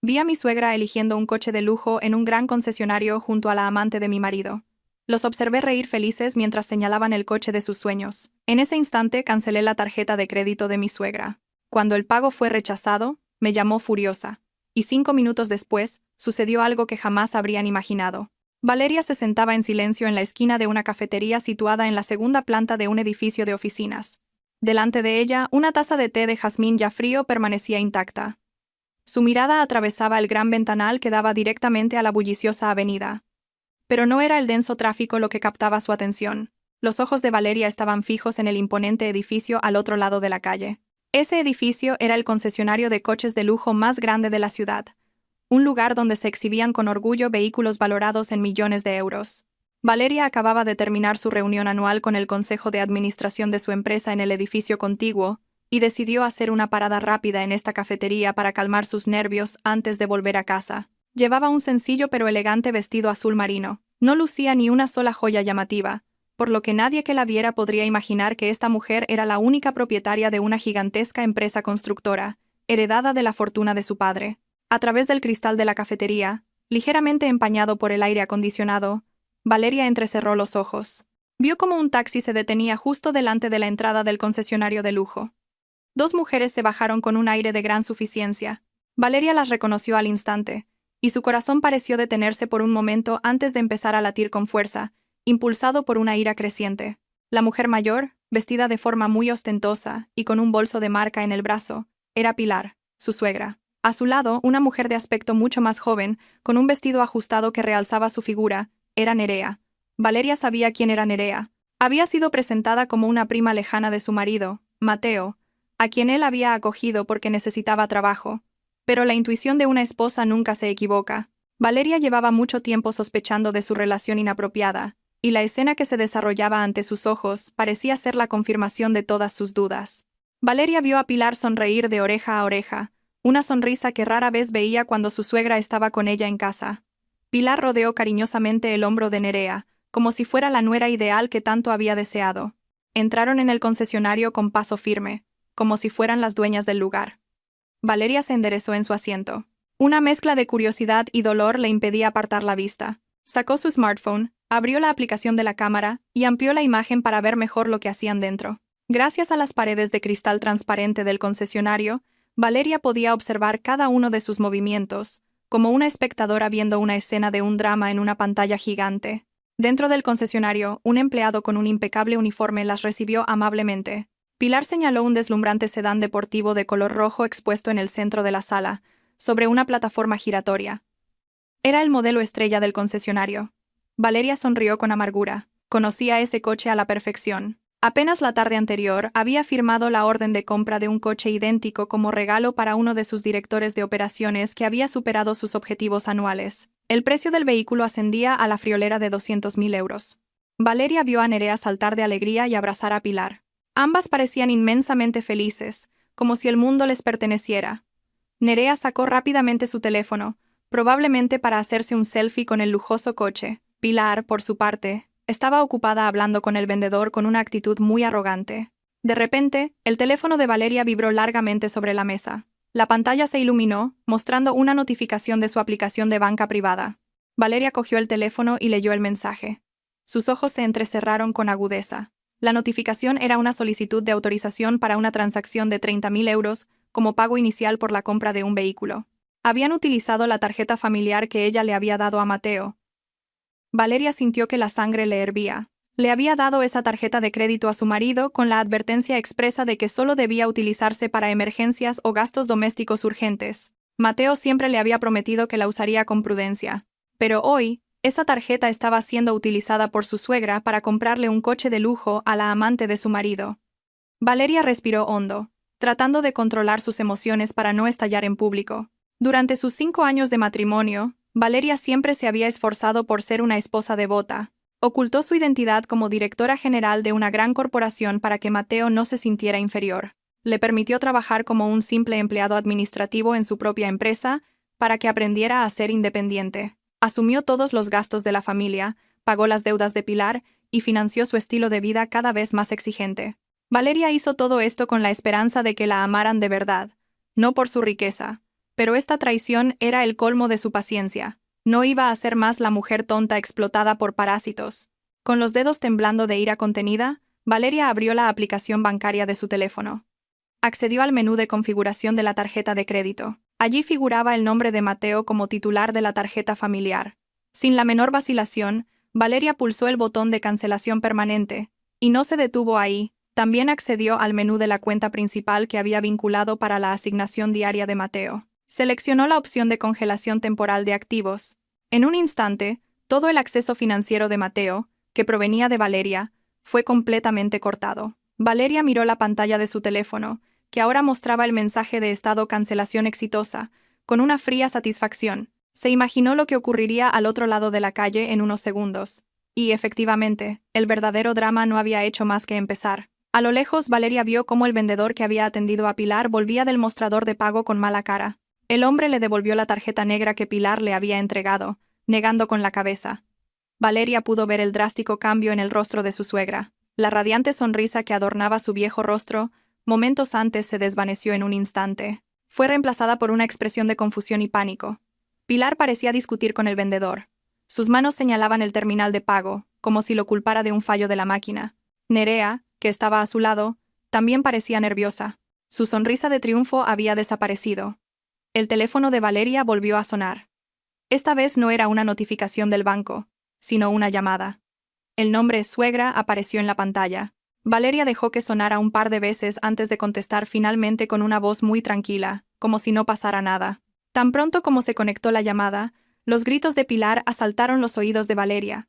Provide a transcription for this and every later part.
Vi a mi suegra eligiendo un coche de lujo en un gran concesionario junto a la amante de mi marido. Los observé reír felices mientras señalaban el coche de sus sueños. En ese instante cancelé la tarjeta de crédito de mi suegra. Cuando el pago fue rechazado, me llamó furiosa. Y 5 minutos después, sucedió algo que jamás habrían imaginado. Valeria se sentaba en silencio en la esquina de una cafetería situada en la segunda planta de un edificio de oficinas. Delante de ella, una taza de té de jazmín ya frío permanecía intacta. Su mirada atravesaba el gran ventanal que daba directamente a la bulliciosa avenida. Pero no era el denso tráfico lo que captaba su atención. Los ojos de Valeria estaban fijos en el imponente edificio al otro lado de la calle. Ese edificio era el concesionario de coches de lujo más grande de la ciudad, un lugar donde se exhibían con orgullo vehículos valorados en millones de euros. Valeria acababa de terminar su reunión anual con el consejo de administración de su empresa en el edificio contiguo, y decidió hacer una parada rápida en esta cafetería para calmar sus nervios antes de volver a casa. Llevaba un sencillo pero elegante vestido azul marino. No lucía ni una sola joya llamativa, por lo que nadie que la viera podría imaginar que esta mujer era la única propietaria de una gigantesca empresa constructora, heredada de la fortuna de su padre. A través del cristal de la cafetería, ligeramente empañado por el aire acondicionado, Valeria entrecerró los ojos. Vio como un taxi se detenía justo delante de la entrada del concesionario de lujo. Dos mujeres se bajaron con un aire de gran suficiencia. Valeria las reconoció al instante, y su corazón pareció detenerse por un momento antes de empezar a latir con fuerza, impulsado por una ira creciente. La mujer mayor, vestida de forma muy ostentosa y con un bolso de marca en el brazo, era Pilar, su suegra. A su lado, una mujer de aspecto mucho más joven, con un vestido ajustado que realzaba su figura, era Nerea. Valeria sabía quién era Nerea. Había sido presentada como una prima lejana de su marido, Mateo, a quien él había acogido porque necesitaba trabajo. Pero la intuición de una esposa nunca se equivoca. Valeria llevaba mucho tiempo sospechando de su relación inapropiada, y la escena que se desarrollaba ante sus ojos parecía ser la confirmación de todas sus dudas. Valeria vio a Pilar sonreír de oreja a oreja, una sonrisa que rara vez veía cuando su suegra estaba con ella en casa. Pilar rodeó cariñosamente el hombro de Nerea, como si fuera la nuera ideal que tanto había deseado. Entraron en el concesionario con paso firme, como si fueran las dueñas del lugar. Valeria se enderezó en su asiento. Una mezcla de curiosidad y dolor le impedía apartar la vista. Sacó su smartphone, abrió la aplicación de la cámara y amplió la imagen para ver mejor lo que hacían dentro. Gracias a las paredes de cristal transparente del concesionario, Valeria podía observar cada uno de sus movimientos, como una espectadora viendo una escena de un drama en una pantalla gigante. Dentro del concesionario, un empleado con un impecable uniforme las recibió amablemente. Pilar señaló un deslumbrante sedán deportivo de color rojo expuesto en el centro de la sala, sobre una plataforma giratoria. Era el modelo estrella del concesionario. Valeria sonrió con amargura. Conocía ese coche a la perfección. Apenas la tarde anterior había firmado la orden de compra de un coche idéntico como regalo para uno de sus directores de operaciones que había superado sus objetivos anuales. El precio del vehículo ascendía a la friolera de 200.000 euros. Valeria vio a Nerea saltar de alegría y abrazar a Pilar. Ambas parecían inmensamente felices, como si el mundo les perteneciera. Nerea sacó rápidamente su teléfono, probablemente para hacerse un selfie con el lujoso coche. Pilar, por su parte, estaba ocupada hablando con el vendedor con una actitud muy arrogante. De repente, el teléfono de Valeria vibró largamente sobre la mesa. La pantalla se iluminó, mostrando una notificación de su aplicación de banca privada. Valeria cogió el teléfono y leyó el mensaje. Sus ojos se entrecerraron con agudeza. La notificación era una solicitud de autorización para una transacción de 30.000 euros como pago inicial por la compra de un vehículo. Habían utilizado la tarjeta familiar que ella le había dado a Mateo. Valeria sintió que la sangre le hervía. Le había dado esa tarjeta de crédito a su marido con la advertencia expresa de que solo debía utilizarse para emergencias o gastos domésticos urgentes. Mateo siempre le había prometido que la usaría con prudencia. Pero hoy, esa tarjeta estaba siendo utilizada por su suegra para comprarle un coche de lujo a la amante de su marido. Valeria respiró hondo, tratando de controlar sus emociones para no estallar en público. Durante sus 5 años de matrimonio, Valeria siempre se había esforzado por ser una esposa devota. Ocultó su identidad como directora general de una gran corporación para que Mateo no se sintiera inferior. Le permitió trabajar como un simple empleado administrativo en su propia empresa para que aprendiera a ser independiente. Asumió todos los gastos de la familia, pagó las deudas de Pilar y financió su estilo de vida cada vez más exigente. Valeria hizo todo esto con la esperanza de que la amaran de verdad, no por su riqueza, Pero esta traición era el colmo de su paciencia. No iba a ser más la mujer tonta explotada por parásitos. Con los dedos temblando de ira contenida, Valeria abrió la aplicación bancaria de su teléfono. Accedió al menú de configuración de la tarjeta de crédito. Allí figuraba el nombre de Mateo como titular de la tarjeta familiar. Sin la menor vacilación, Valeria pulsó el botón de cancelación permanente, y no se detuvo ahí. También accedió al menú de la cuenta principal que había vinculado para la asignación diaria de Mateo. Seleccionó la opción de congelación temporal de activos. En un instante, todo el acceso financiero de Mateo, que provenía de Valeria, fue completamente cortado. Valeria miró la pantalla de su teléfono, que ahora mostraba el mensaje de estado cancelación exitosa, con una fría satisfacción. Se imaginó lo que ocurriría al otro lado de la calle en unos segundos. Y, efectivamente, el verdadero drama no había hecho más que empezar. A lo lejos, Valeria vio cómo el vendedor que había atendido a Pilar volvía del mostrador de pago con mala cara. El hombre le devolvió la tarjeta negra que Pilar le había entregado, negando con la cabeza. Valeria pudo ver el drástico cambio en el rostro de su suegra. La radiante sonrisa que adornaba su viejo rostro, momentos antes se desvaneció en un instante. Fue reemplazada por una expresión de confusión y pánico. Pilar parecía discutir con el vendedor. Sus manos señalaban el terminal de pago, como si lo culpara de un fallo de la máquina. Nerea, que estaba a su lado, también parecía nerviosa. Su sonrisa de triunfo había desaparecido. El teléfono de Valeria volvió a sonar. Esta vez no era una notificación del banco, sino una llamada. El nombre suegra apareció en la pantalla. Valeria dejó que sonara un par de veces antes de contestar finalmente con una voz muy tranquila, como si no pasara nada. Tan pronto como se conectó la llamada, los gritos de Pilar asaltaron los oídos de Valeria.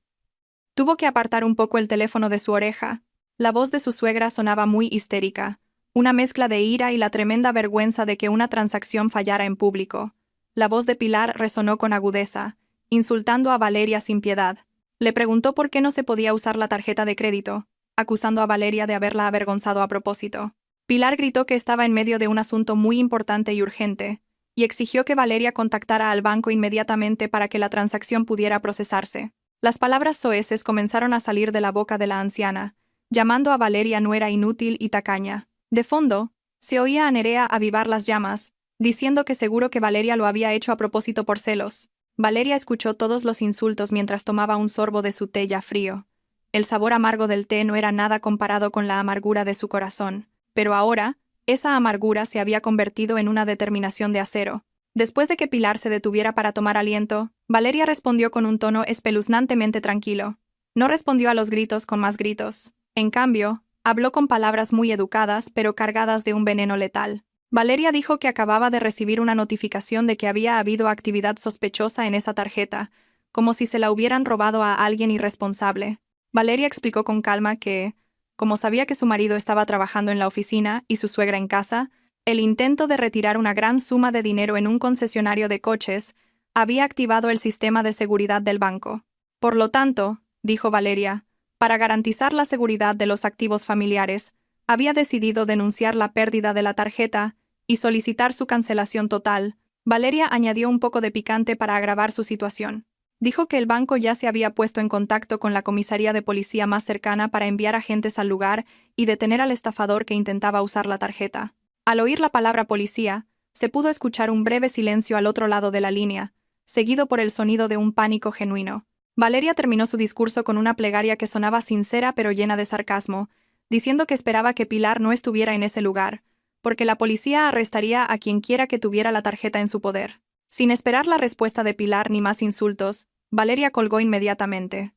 Tuvo que apartar un poco el teléfono de su oreja. La voz de su suegra sonaba muy histérica, una mezcla de ira y la tremenda vergüenza de que una transacción fallara en público. La voz de Pilar resonó con agudeza, insultando a Valeria sin piedad. Le preguntó por qué no se podía usar la tarjeta de crédito, acusando a Valeria de haberla avergonzado a propósito. Pilar gritó que estaba en medio de un asunto muy importante y urgente, y exigió que Valeria contactara al banco inmediatamente para que la transacción pudiera procesarse. Las palabras soeces comenzaron a salir de la boca de la anciana, llamando a Valeria nuera inútil y tacaña. De fondo, se oía a Nerea avivar las llamas, diciendo que seguro que Valeria lo había hecho a propósito por celos. Valeria escuchó todos los insultos mientras tomaba un sorbo de su té ya frío. El sabor amargo del té no era nada comparado con la amargura de su corazón, pero ahora, esa amargura se había convertido en una determinación de acero. Después de que Pilar se detuviera para tomar aliento, Valeria respondió con un tono espeluznantemente tranquilo. No respondió a los gritos con más gritos. En cambio, habló con palabras muy educadas pero cargadas de un veneno letal. Valeria dijo que acababa de recibir una notificación de que había habido actividad sospechosa en esa tarjeta, como si se la hubieran robado a alguien irresponsable. Valeria explicó con calma que, como sabía que su marido estaba trabajando en la oficina y su suegra en casa, el intento de retirar una gran suma de dinero en un concesionario de coches había activado el sistema de seguridad del banco. Por lo tanto, dijo Valeria, para garantizar la seguridad de los activos familiares, había decidido denunciar la pérdida de la tarjeta y solicitar su cancelación total. Valeria añadió un poco de picante para agravar su situación. Dijo que el banco ya se había puesto en contacto con la comisaría de policía más cercana para enviar agentes al lugar y detener al estafador que intentaba usar la tarjeta. Al oír la palabra policía, se pudo escuchar un breve silencio al otro lado de la línea, seguido por el sonido de un pánico genuino. Valeria terminó su discurso con una plegaria que sonaba sincera pero llena de sarcasmo, diciendo que esperaba que Pilar no estuviera en ese lugar, porque la policía arrestaría a quienquiera que tuviera la tarjeta en su poder. Sin esperar la respuesta de Pilar ni más insultos, Valeria colgó inmediatamente.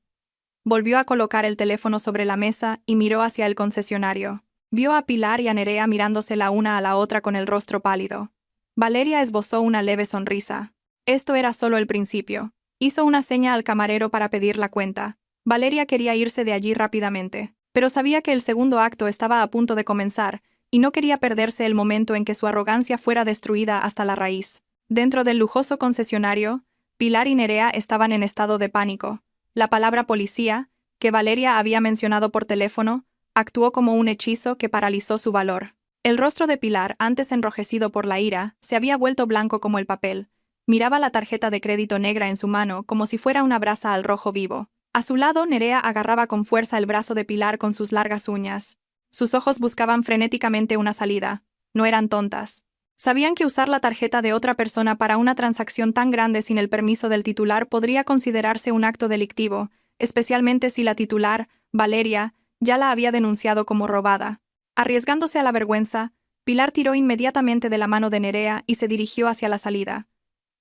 Volvió a colocar el teléfono sobre la mesa y miró hacia el concesionario. Vio a Pilar y a Nerea mirándose la una a la otra con el rostro pálido. Valeria esbozó una leve sonrisa. Esto era solo el principio. Hizo una seña al camarero para pedir la cuenta. Valeria quería irse de allí rápidamente, pero sabía que el segundo acto estaba a punto de comenzar, y no quería perderse el momento en que su arrogancia fuera destruida hasta la raíz. Dentro del lujoso concesionario, Pilar y Nerea estaban en estado de pánico. La palabra policía, que Valeria había mencionado por teléfono, actuó como un hechizo que paralizó su valor. El rostro de Pilar, antes enrojecido por la ira, se había vuelto blanco como el papel. Miraba la tarjeta de crédito negra en su mano como si fuera una brasa al rojo vivo. A su lado, Nerea agarraba con fuerza el brazo de Pilar con sus largas uñas. Sus ojos buscaban frenéticamente una salida. No eran tontas. Sabían que usar la tarjeta de otra persona para una transacción tan grande sin el permiso del titular podría considerarse un acto delictivo, especialmente si la titular, Valeria, ya la había denunciado como robada. Arriesgándose a la vergüenza, Pilar tiró inmediatamente de la mano de Nerea y se dirigió hacia la salida.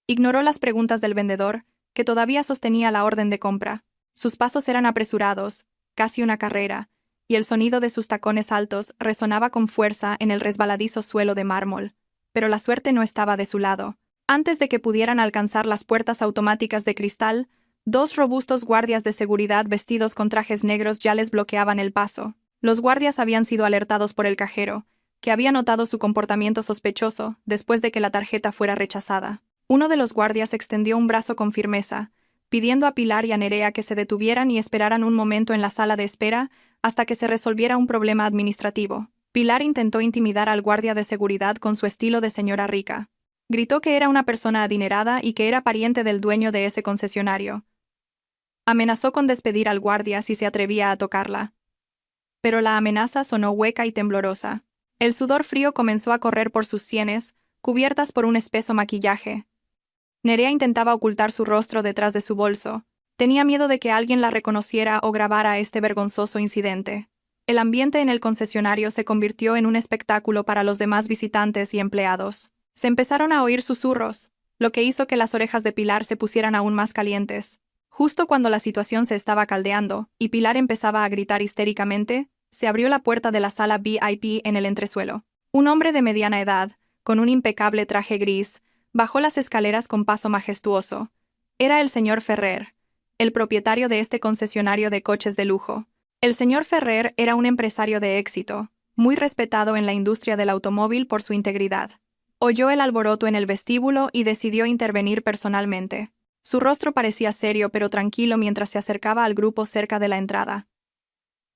Ignoró las preguntas del vendedor, que todavía sostenía la orden de compra. Sus pasos eran apresurados, casi una carrera, y el sonido de sus tacones altos resonaba con fuerza en el resbaladizo suelo de mármol. Pero la suerte no estaba de su lado. Antes de que pudieran alcanzar las puertas automáticas de cristal, dos robustos guardias de seguridad vestidos con trajes negros ya les bloqueaban el paso. Los guardias habían sido alertados por el cajero, que había notado su comportamiento sospechoso después de que la tarjeta fuera rechazada. Uno de los guardias extendió un brazo con firmeza, pidiendo a Pilar y a Nerea que se detuvieran y esperaran un momento en la sala de espera hasta que se resolviera un problema administrativo. Pilar intentó intimidar al guardia de seguridad con su estilo de señora rica. Gritó que era una persona adinerada y que era pariente del dueño de ese concesionario. Amenazó con despedir al guardia si se atrevía a tocarla. Pero la amenaza sonó hueca y temblorosa. El sudor frío comenzó a correr por sus sienes, cubiertas por un espeso maquillaje. Nerea intentaba ocultar su rostro detrás de su bolso. Tenía miedo de que alguien la reconociera o grabara este vergonzoso incidente. El ambiente en el concesionario se convirtió en un espectáculo para los demás visitantes y empleados. Se empezaron a oír susurros, lo que hizo que las orejas de Pilar se pusieran aún más calientes. Justo cuando la situación se estaba caldeando y Pilar empezaba a gritar histéricamente, se abrió la puerta de la sala VIP en el entresuelo. Un hombre de mediana edad, con un impecable traje gris, bajó las escaleras con paso majestuoso. Era el señor Ferrer, el propietario de este concesionario de coches de lujo. El señor Ferrer era un empresario de éxito, muy respetado en la industria del automóvil por su integridad. Oyó el alboroto en el vestíbulo y decidió intervenir personalmente. Su rostro parecía serio pero tranquilo mientras se acercaba al grupo cerca de la entrada.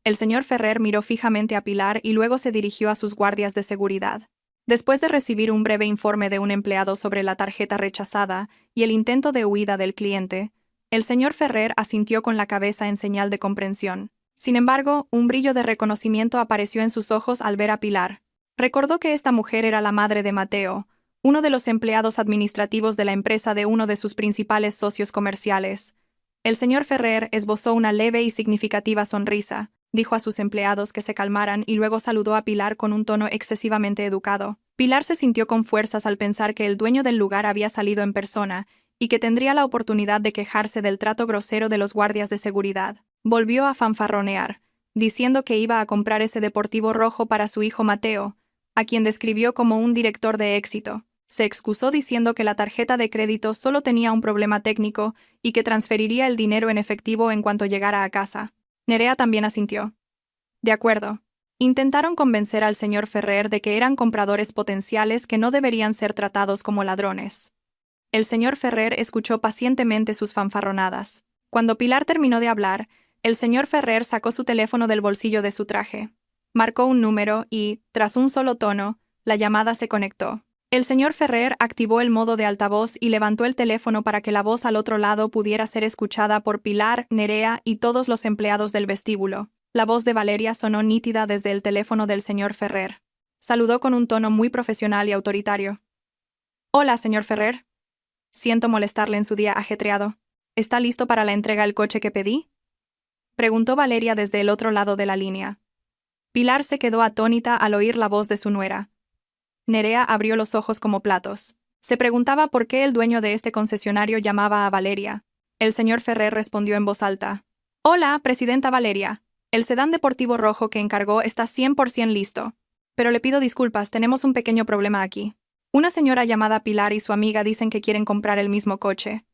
El señor Ferrer miró fijamente a Pilar y luego se dirigió a sus guardias de seguridad. Después de recibir un breve informe de un empleado sobre la tarjeta rechazada y el intento de huida del cliente, el señor Ferrer asintió con la cabeza en señal de comprensión. Sin embargo, un brillo de reconocimiento apareció en sus ojos al ver a Pilar. Recordó que esta mujer era la madre de Mateo, uno de los empleados administrativos de la empresa de uno de sus principales socios comerciales. El señor Ferrer esbozó una leve y significativa sonrisa, dijo a sus empleados que se calmaran y luego saludó a Pilar con un tono excesivamente educado. Pilar se sintió con fuerzas al pensar que el dueño del lugar había salido en persona y que tendría la oportunidad de quejarse del trato grosero de los guardias de seguridad. Volvió a fanfarronear, diciendo que iba a comprar ese deportivo rojo para su hijo Mateo, a quien describió como un director de éxito. Se excusó diciendo que la tarjeta de crédito solo tenía un problema técnico y que transferiría el dinero en efectivo en cuanto llegara a casa. Nerea también asintió. De acuerdo. Intentaron convencer al señor Ferrer de que eran compradores potenciales que no deberían ser tratados como ladrones. El señor Ferrer escuchó pacientemente sus fanfarronadas. Cuando Pilar terminó de hablar, el señor Ferrer sacó su teléfono del bolsillo de su traje. Marcó un número y, tras un solo tono, la llamada se conectó. El señor Ferrer activó el modo de altavoz y levantó el teléfono para que la voz al otro lado pudiera ser escuchada por Pilar, Nerea y todos los empleados del vestíbulo. La voz de Valeria sonó nítida desde el teléfono del señor Ferrer. Saludó con un tono muy profesional y autoritario. «Hola, señor Ferrer. Siento molestarle en su día ajetreado. ¿Está listo para la entrega el coche que pedí?», preguntó Valeria desde el otro lado de la línea. Pilar se quedó atónita al oír la voz de su nuera. Nerea abrió los ojos como platos. Se preguntaba por qué el dueño de este concesionario llamaba a Valeria. El señor Ferrer respondió en voz alta. «Hola, presidenta Valeria. El sedán deportivo rojo que encargó está 100% listo. Pero le pido disculpas, tenemos un pequeño problema aquí. Una señora llamada Pilar y su amiga dicen que quieren comprar el mismo coche.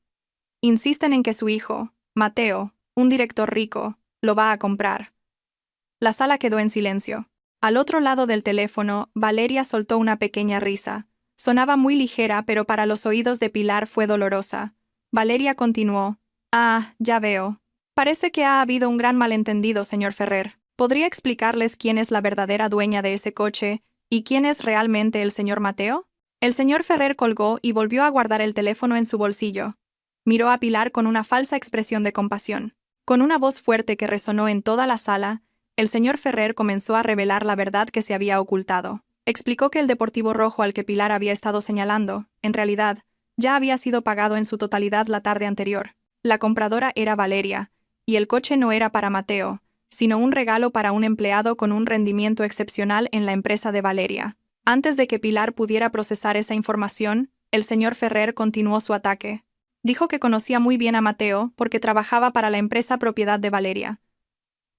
Insisten en que su hijo, Mateo, un director rico, lo va a comprar». La sala quedó en silencio. Al otro lado del teléfono, Valeria soltó una pequeña risa. Sonaba muy ligera, pero para los oídos de Pilar fue dolorosa. Valeria continuó. «Ah, ya veo. Parece que ha habido un gran malentendido, señor Ferrer. ¿Podría explicarles quién es la verdadera dueña de ese coche y quién es realmente el señor Mateo?» El señor Ferrer colgó y volvió a guardar el teléfono en su bolsillo. Miró a Pilar con una falsa expresión de compasión. Con una voz fuerte que resonó en toda la sala, el señor Ferrer comenzó a revelar la verdad que se había ocultado. Explicó que el Deportivo Rojo al que Pilar había estado señalando, en realidad, ya había sido pagado en su totalidad la tarde anterior. La compradora era Valeria, y el coche no era para Mateo, sino un regalo para un empleado con un rendimiento excepcional en la empresa de Valeria. Antes de que Pilar pudiera procesar esa información, el señor Ferrer continuó su ataque. Dijo que conocía muy bien a Mateo porque trabajaba para la empresa propiedad de Valeria.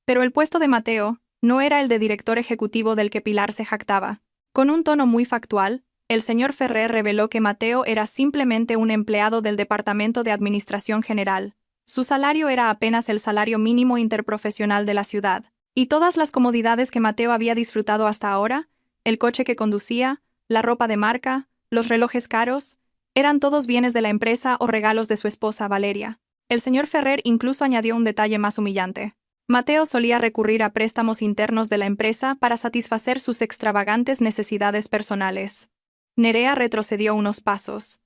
Pero el puesto de Mateo no era el de director ejecutivo del que Pilar se jactaba. Con un tono muy factual, el señor Ferrer reveló que Mateo era simplemente un empleado del Departamento de Administración General. Su salario era apenas el salario mínimo interprofesional de la ciudad, y todas las comodidades que Mateo había disfrutado hasta ahora, el coche que conducía, la ropa de marca, los relojes caros, eran todos bienes de la empresa o regalos de su esposa Valeria. El señor Ferrer incluso añadió un detalle más humillante. Mateo solía recurrir a préstamos internos de la empresa para satisfacer sus extravagantes necesidades personales. Nerea retrocedió unos pasos.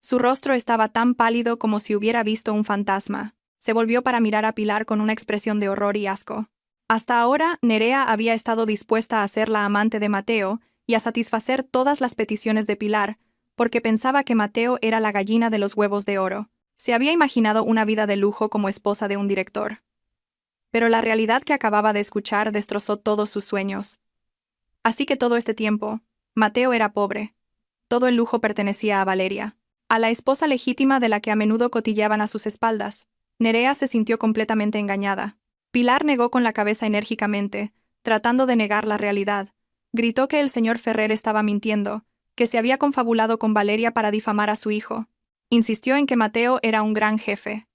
Su rostro estaba tan pálido como si hubiera visto un fantasma. Se volvió para mirar a Pilar con una expresión de horror y asco. Hasta ahora, Nerea había estado dispuesta a ser la amante de Mateo y a satisfacer todas las peticiones de Pilar, porque pensaba que Mateo era la gallina de los huevos de oro. Se había imaginado una vida de lujo como esposa de un director. Pero la realidad que acababa de escuchar destrozó todos sus sueños. Así que todo este tiempo, Mateo era pobre. Todo el lujo pertenecía a Valeria, a la esposa legítima de la que a menudo cotillaban a sus espaldas. Nerea se sintió completamente engañada. Pilar negó con la cabeza enérgicamente, tratando de negar la realidad. Gritó que el señor Ferrer estaba mintiendo, que se había confabulado con Valeria para difamar a su hijo. Insistió en que Mateo era un gran jefe.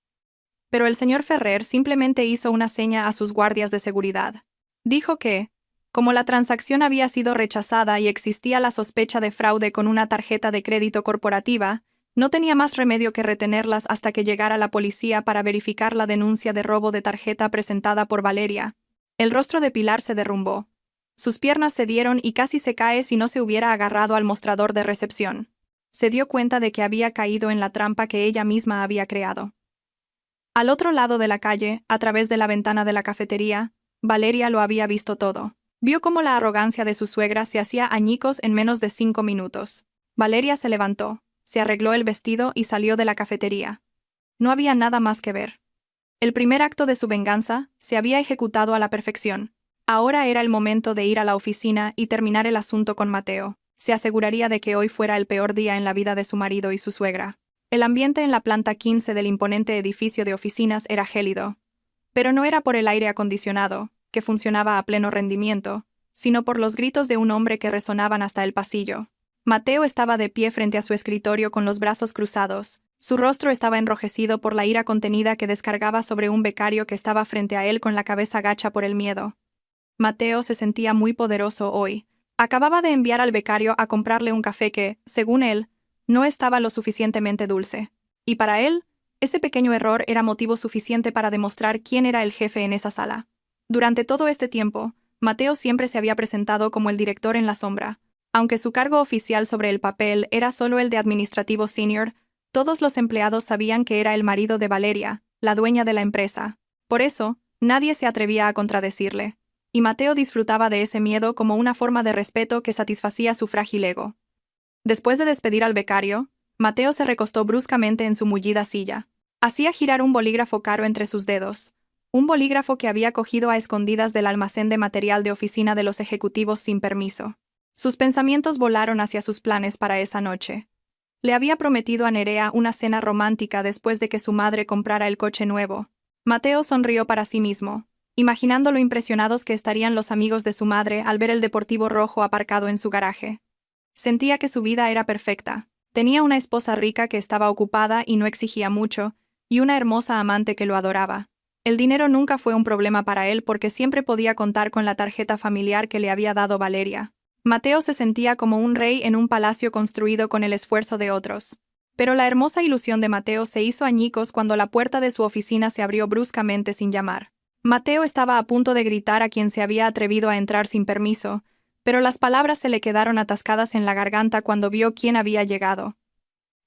Pero el señor Ferrer simplemente hizo una seña a sus guardias de seguridad. Dijo que, como la transacción había sido rechazada y existía la sospecha de fraude con una tarjeta de crédito corporativa, no tenía más remedio que retenerlas hasta que llegara la policía para verificar la denuncia de robo de tarjeta presentada por Valeria. El rostro de Pilar se derrumbó. Sus piernas cedieron y casi se cae si no se hubiera agarrado al mostrador de recepción. Se dio cuenta de que había caído en la trampa que ella misma había creado. Al otro lado de la calle, a través de la ventana de la cafetería, Valeria lo había visto todo. Vio cómo la arrogancia de su suegra se hacía añicos en menos de 5 minutos. Valeria se levantó, se arregló el vestido y salió de la cafetería. No había nada más que ver. El primer acto de su venganza se había ejecutado a la perfección. Ahora era el momento de ir a la oficina y terminar el asunto con Mateo. Se aseguraría de que hoy fuera el peor día en la vida de su marido y su suegra. El ambiente en la planta 15 del imponente edificio de oficinas era gélido. Pero no era por el aire acondicionado, que funcionaba a pleno rendimiento, sino por los gritos de un hombre que resonaban hasta el pasillo. Mateo estaba de pie frente a su escritorio con los brazos cruzados. Su rostro estaba enrojecido por la ira contenida que descargaba sobre un becario que estaba frente a él con la cabeza gacha por el miedo. Mateo se sentía muy poderoso hoy. Acababa de enviar al becario a comprarle un café que, según él, no estaba lo suficientemente dulce. Y para él, ese pequeño error era motivo suficiente para demostrar quién era el jefe en esa sala. Durante todo este tiempo, Mateo siempre se había presentado como el director en la sombra. Aunque su cargo oficial sobre el papel era solo el de administrativo senior, todos los empleados sabían que era el marido de Valeria, la dueña de la empresa. Por eso, nadie se atrevía a contradecirle. Y Mateo disfrutaba de ese miedo como una forma de respeto que satisfacía su frágil ego. Después de despedir al becario, Mateo se recostó bruscamente en su mullida silla. Hacía girar un bolígrafo caro entre sus dedos. Un bolígrafo que había cogido a escondidas del almacén de material de oficina de los ejecutivos sin permiso. Sus pensamientos volaron hacia sus planes para esa noche. Le había prometido a Nerea una cena romántica después de que su madre comprara el coche nuevo. Mateo sonrió para sí mismo, imaginando lo impresionados que estarían los amigos de su madre al ver el Deportivo Rojo aparcado en su garaje. Sentía que su vida era perfecta. Tenía una esposa rica que estaba ocupada y no exigía mucho, y una hermosa amante que lo adoraba. El dinero nunca fue un problema para él porque siempre podía contar con la tarjeta familiar que le había dado Valeria. Mateo se sentía como un rey en un palacio construido con el esfuerzo de otros. Pero la hermosa ilusión de Mateo se hizo añicos cuando la puerta de su oficina se abrió bruscamente sin llamar. Mateo estaba a punto de gritar a quien se había atrevido a entrar sin permiso, pero las palabras se le quedaron atascadas en la garganta cuando vio quién había llegado.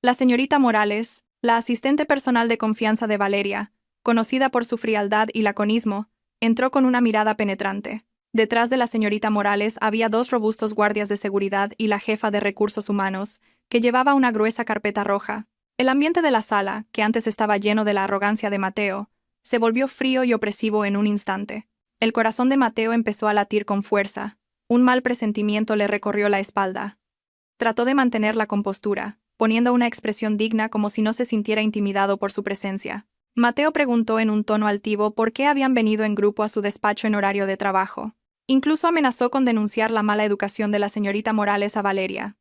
La señorita Morales, la asistente personal de confianza de Valeria, conocida por su frialdad y laconismo, entró con una mirada penetrante. Detrás de la señorita Morales había dos robustos guardias de seguridad y la jefa de recursos humanos, que llevaba una gruesa carpeta roja. El ambiente de la sala, que antes estaba lleno de la arrogancia de Mateo, se volvió frío y opresivo en un instante. El corazón de Mateo empezó a latir con fuerza. Un mal presentimiento le recorrió la espalda. Trató de mantener la compostura, poniendo una expresión digna como si no se sintiera intimidado por su presencia. Mateo preguntó en un tono altivo por qué habían venido en grupo a su despacho en horario de trabajo. Incluso amenazó con denunciar la mala educación de la señorita Morales a Valeria.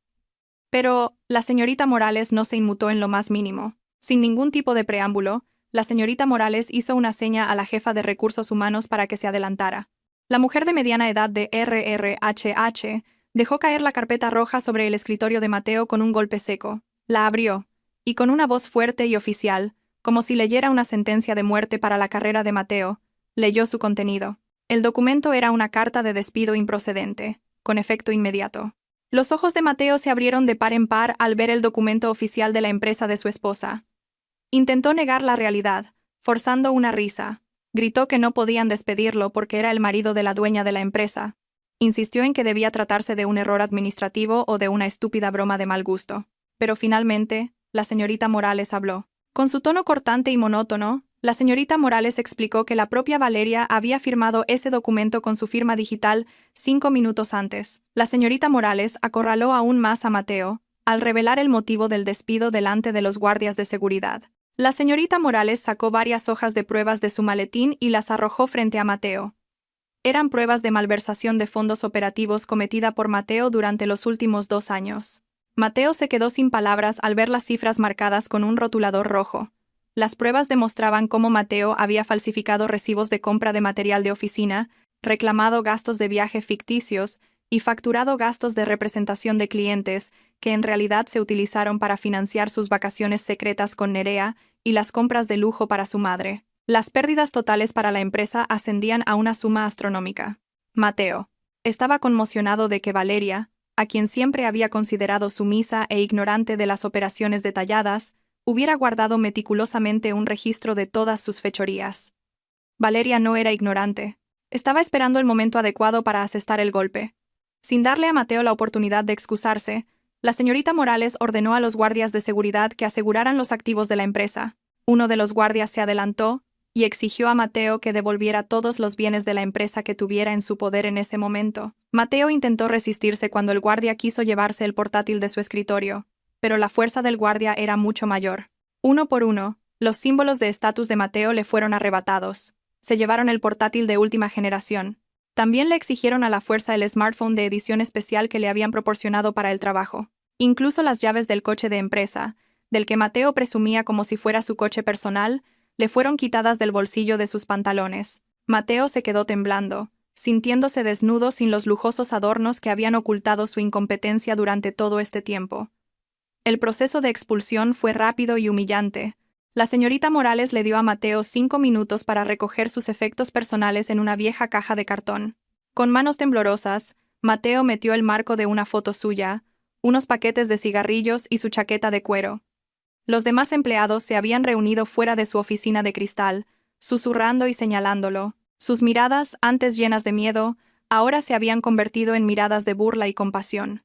Pero la señorita Morales no se inmutó en lo más mínimo. Sin ningún tipo de preámbulo, la señorita Morales hizo una seña a la jefa de recursos humanos para que se adelantara. La mujer de mediana edad de RRHH dejó caer la carpeta roja sobre el escritorio de Mateo con un golpe seco. La abrió, y con una voz fuerte y oficial, como si leyera una sentencia de muerte para la carrera de Mateo, leyó su contenido. El documento era una carta de despido improcedente, con efecto inmediato. Los ojos de Mateo se abrieron de par en par al ver el documento oficial de la empresa de su esposa. Intentó negar la realidad, forzando una risa. Gritó que no podían despedirlo porque era el marido de la dueña de la empresa. Insistió en que debía tratarse de un error administrativo o de una estúpida broma de mal gusto. Pero finalmente, la señorita Morales habló. Con su tono cortante y monótono, la señorita Morales explicó que la propia Valeria había firmado ese documento con su firma digital 5 minutos antes. La señorita Morales acorraló aún más a Mateo, al revelar el motivo del despido delante de los guardias de seguridad. La señorita Morales sacó varias hojas de pruebas de su maletín y las arrojó frente a Mateo. Eran pruebas de malversación de fondos operativos cometida por Mateo durante los últimos 2 años. Mateo se quedó sin palabras al ver las cifras marcadas con un rotulador rojo. Las pruebas demostraban cómo Mateo había falsificado recibos de compra de material de oficina, reclamado gastos de viaje ficticios y facturado gastos de representación de clientes que en realidad se utilizaron para financiar sus vacaciones secretas con Nerea y las compras de lujo para su madre. Las pérdidas totales para la empresa ascendían a una suma astronómica. Mateo estaba conmocionado de que Valeria, a quien siempre había considerado sumisa e ignorante de las operaciones detalladas, hubiera guardado meticulosamente un registro de todas sus fechorías. Valeria no era ignorante. Estaba esperando el momento adecuado para asestar el golpe. Sin darle a Mateo la oportunidad de excusarse, la señorita Morales ordenó a los guardias de seguridad que aseguraran los activos de la empresa. Uno de los guardias se adelantó y exigió a Mateo que devolviera todos los bienes de la empresa que tuviera en su poder en ese momento. Mateo intentó resistirse cuando el guardia quiso llevarse el portátil de su escritorio, pero la fuerza del guardia era mucho mayor. Uno por uno, los símbolos de estatus de Mateo le fueron arrebatados. Se llevaron el portátil de última generación. También le exigieron a la fuerza el smartphone de edición especial que le habían proporcionado para el trabajo. Incluso las llaves del coche de empresa, del que Mateo presumía como si fuera su coche personal, le fueron quitadas del bolsillo de sus pantalones. Mateo se quedó temblando, sintiéndose desnudo sin los lujosos adornos que habían ocultado su incompetencia durante todo este tiempo. El proceso de expulsión fue rápido y humillante. La señorita Morales le dio a Mateo 5 minutos para recoger sus efectos personales en una vieja caja de cartón. Con manos temblorosas, Mateo metió el marco de una foto suya, unos paquetes de cigarrillos y su chaqueta de cuero. Los demás empleados se habían reunido fuera de su oficina de cristal, susurrando y señalándolo. Sus miradas, antes llenas de miedo, ahora se habían convertido en miradas de burla y compasión.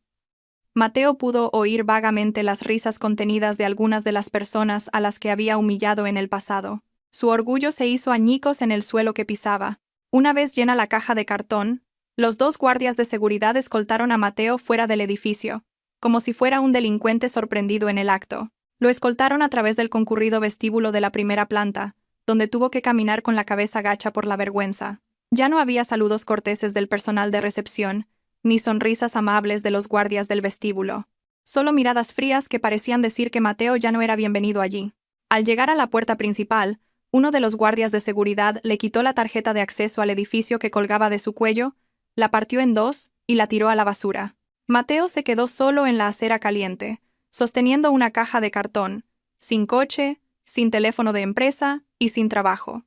Mateo pudo oír vagamente las risas contenidas de algunas de las personas a las que había humillado en el pasado. Su orgullo se hizo añicos en el suelo que pisaba. Una vez llena la caja de cartón, los 2 guardias de seguridad escoltaron a Mateo fuera del edificio, como si fuera un delincuente sorprendido en el acto. Lo escoltaron a través del concurrido vestíbulo de la primera planta, donde tuvo que caminar con la cabeza gacha por la vergüenza. Ya no había saludos corteses del personal de recepción, ni sonrisas amables de los guardias del vestíbulo. Solo miradas frías que parecían decir que Mateo ya no era bienvenido allí. Al llegar a la puerta principal, uno de los guardias de seguridad le quitó la tarjeta de acceso al edificio que colgaba de su cuello, la partió en 2 y la tiró a la basura. Mateo se quedó solo en la acera caliente, sosteniendo una caja de cartón, sin coche, sin teléfono de empresa y sin trabajo.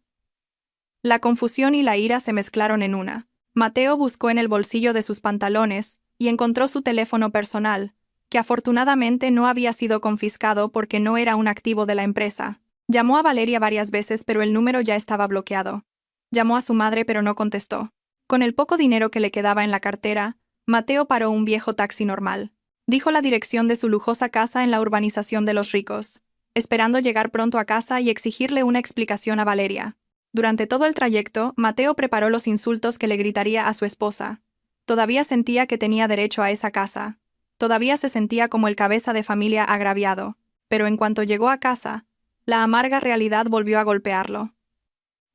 La confusión y la ira se mezclaron en una. Mateo buscó en el bolsillo de sus pantalones y encontró su teléfono personal, que afortunadamente no había sido confiscado porque no era un activo de la empresa. Llamó a Valeria varias veces pero el número ya estaba bloqueado. Llamó a su madre pero no contestó. Con el poco dinero que le quedaba en la cartera, Mateo paró un viejo taxi normal. Dijo la dirección de su lujosa casa en la urbanización de los ricos, esperando llegar pronto a casa y exigirle una explicación a Valeria. Durante todo el trayecto, Mateo preparó los insultos que le gritaría a su esposa. Todavía sentía que tenía derecho a esa casa. Todavía se sentía como el cabeza de familia agraviado. Pero en cuanto llegó a casa, la amarga realidad volvió a golpearlo.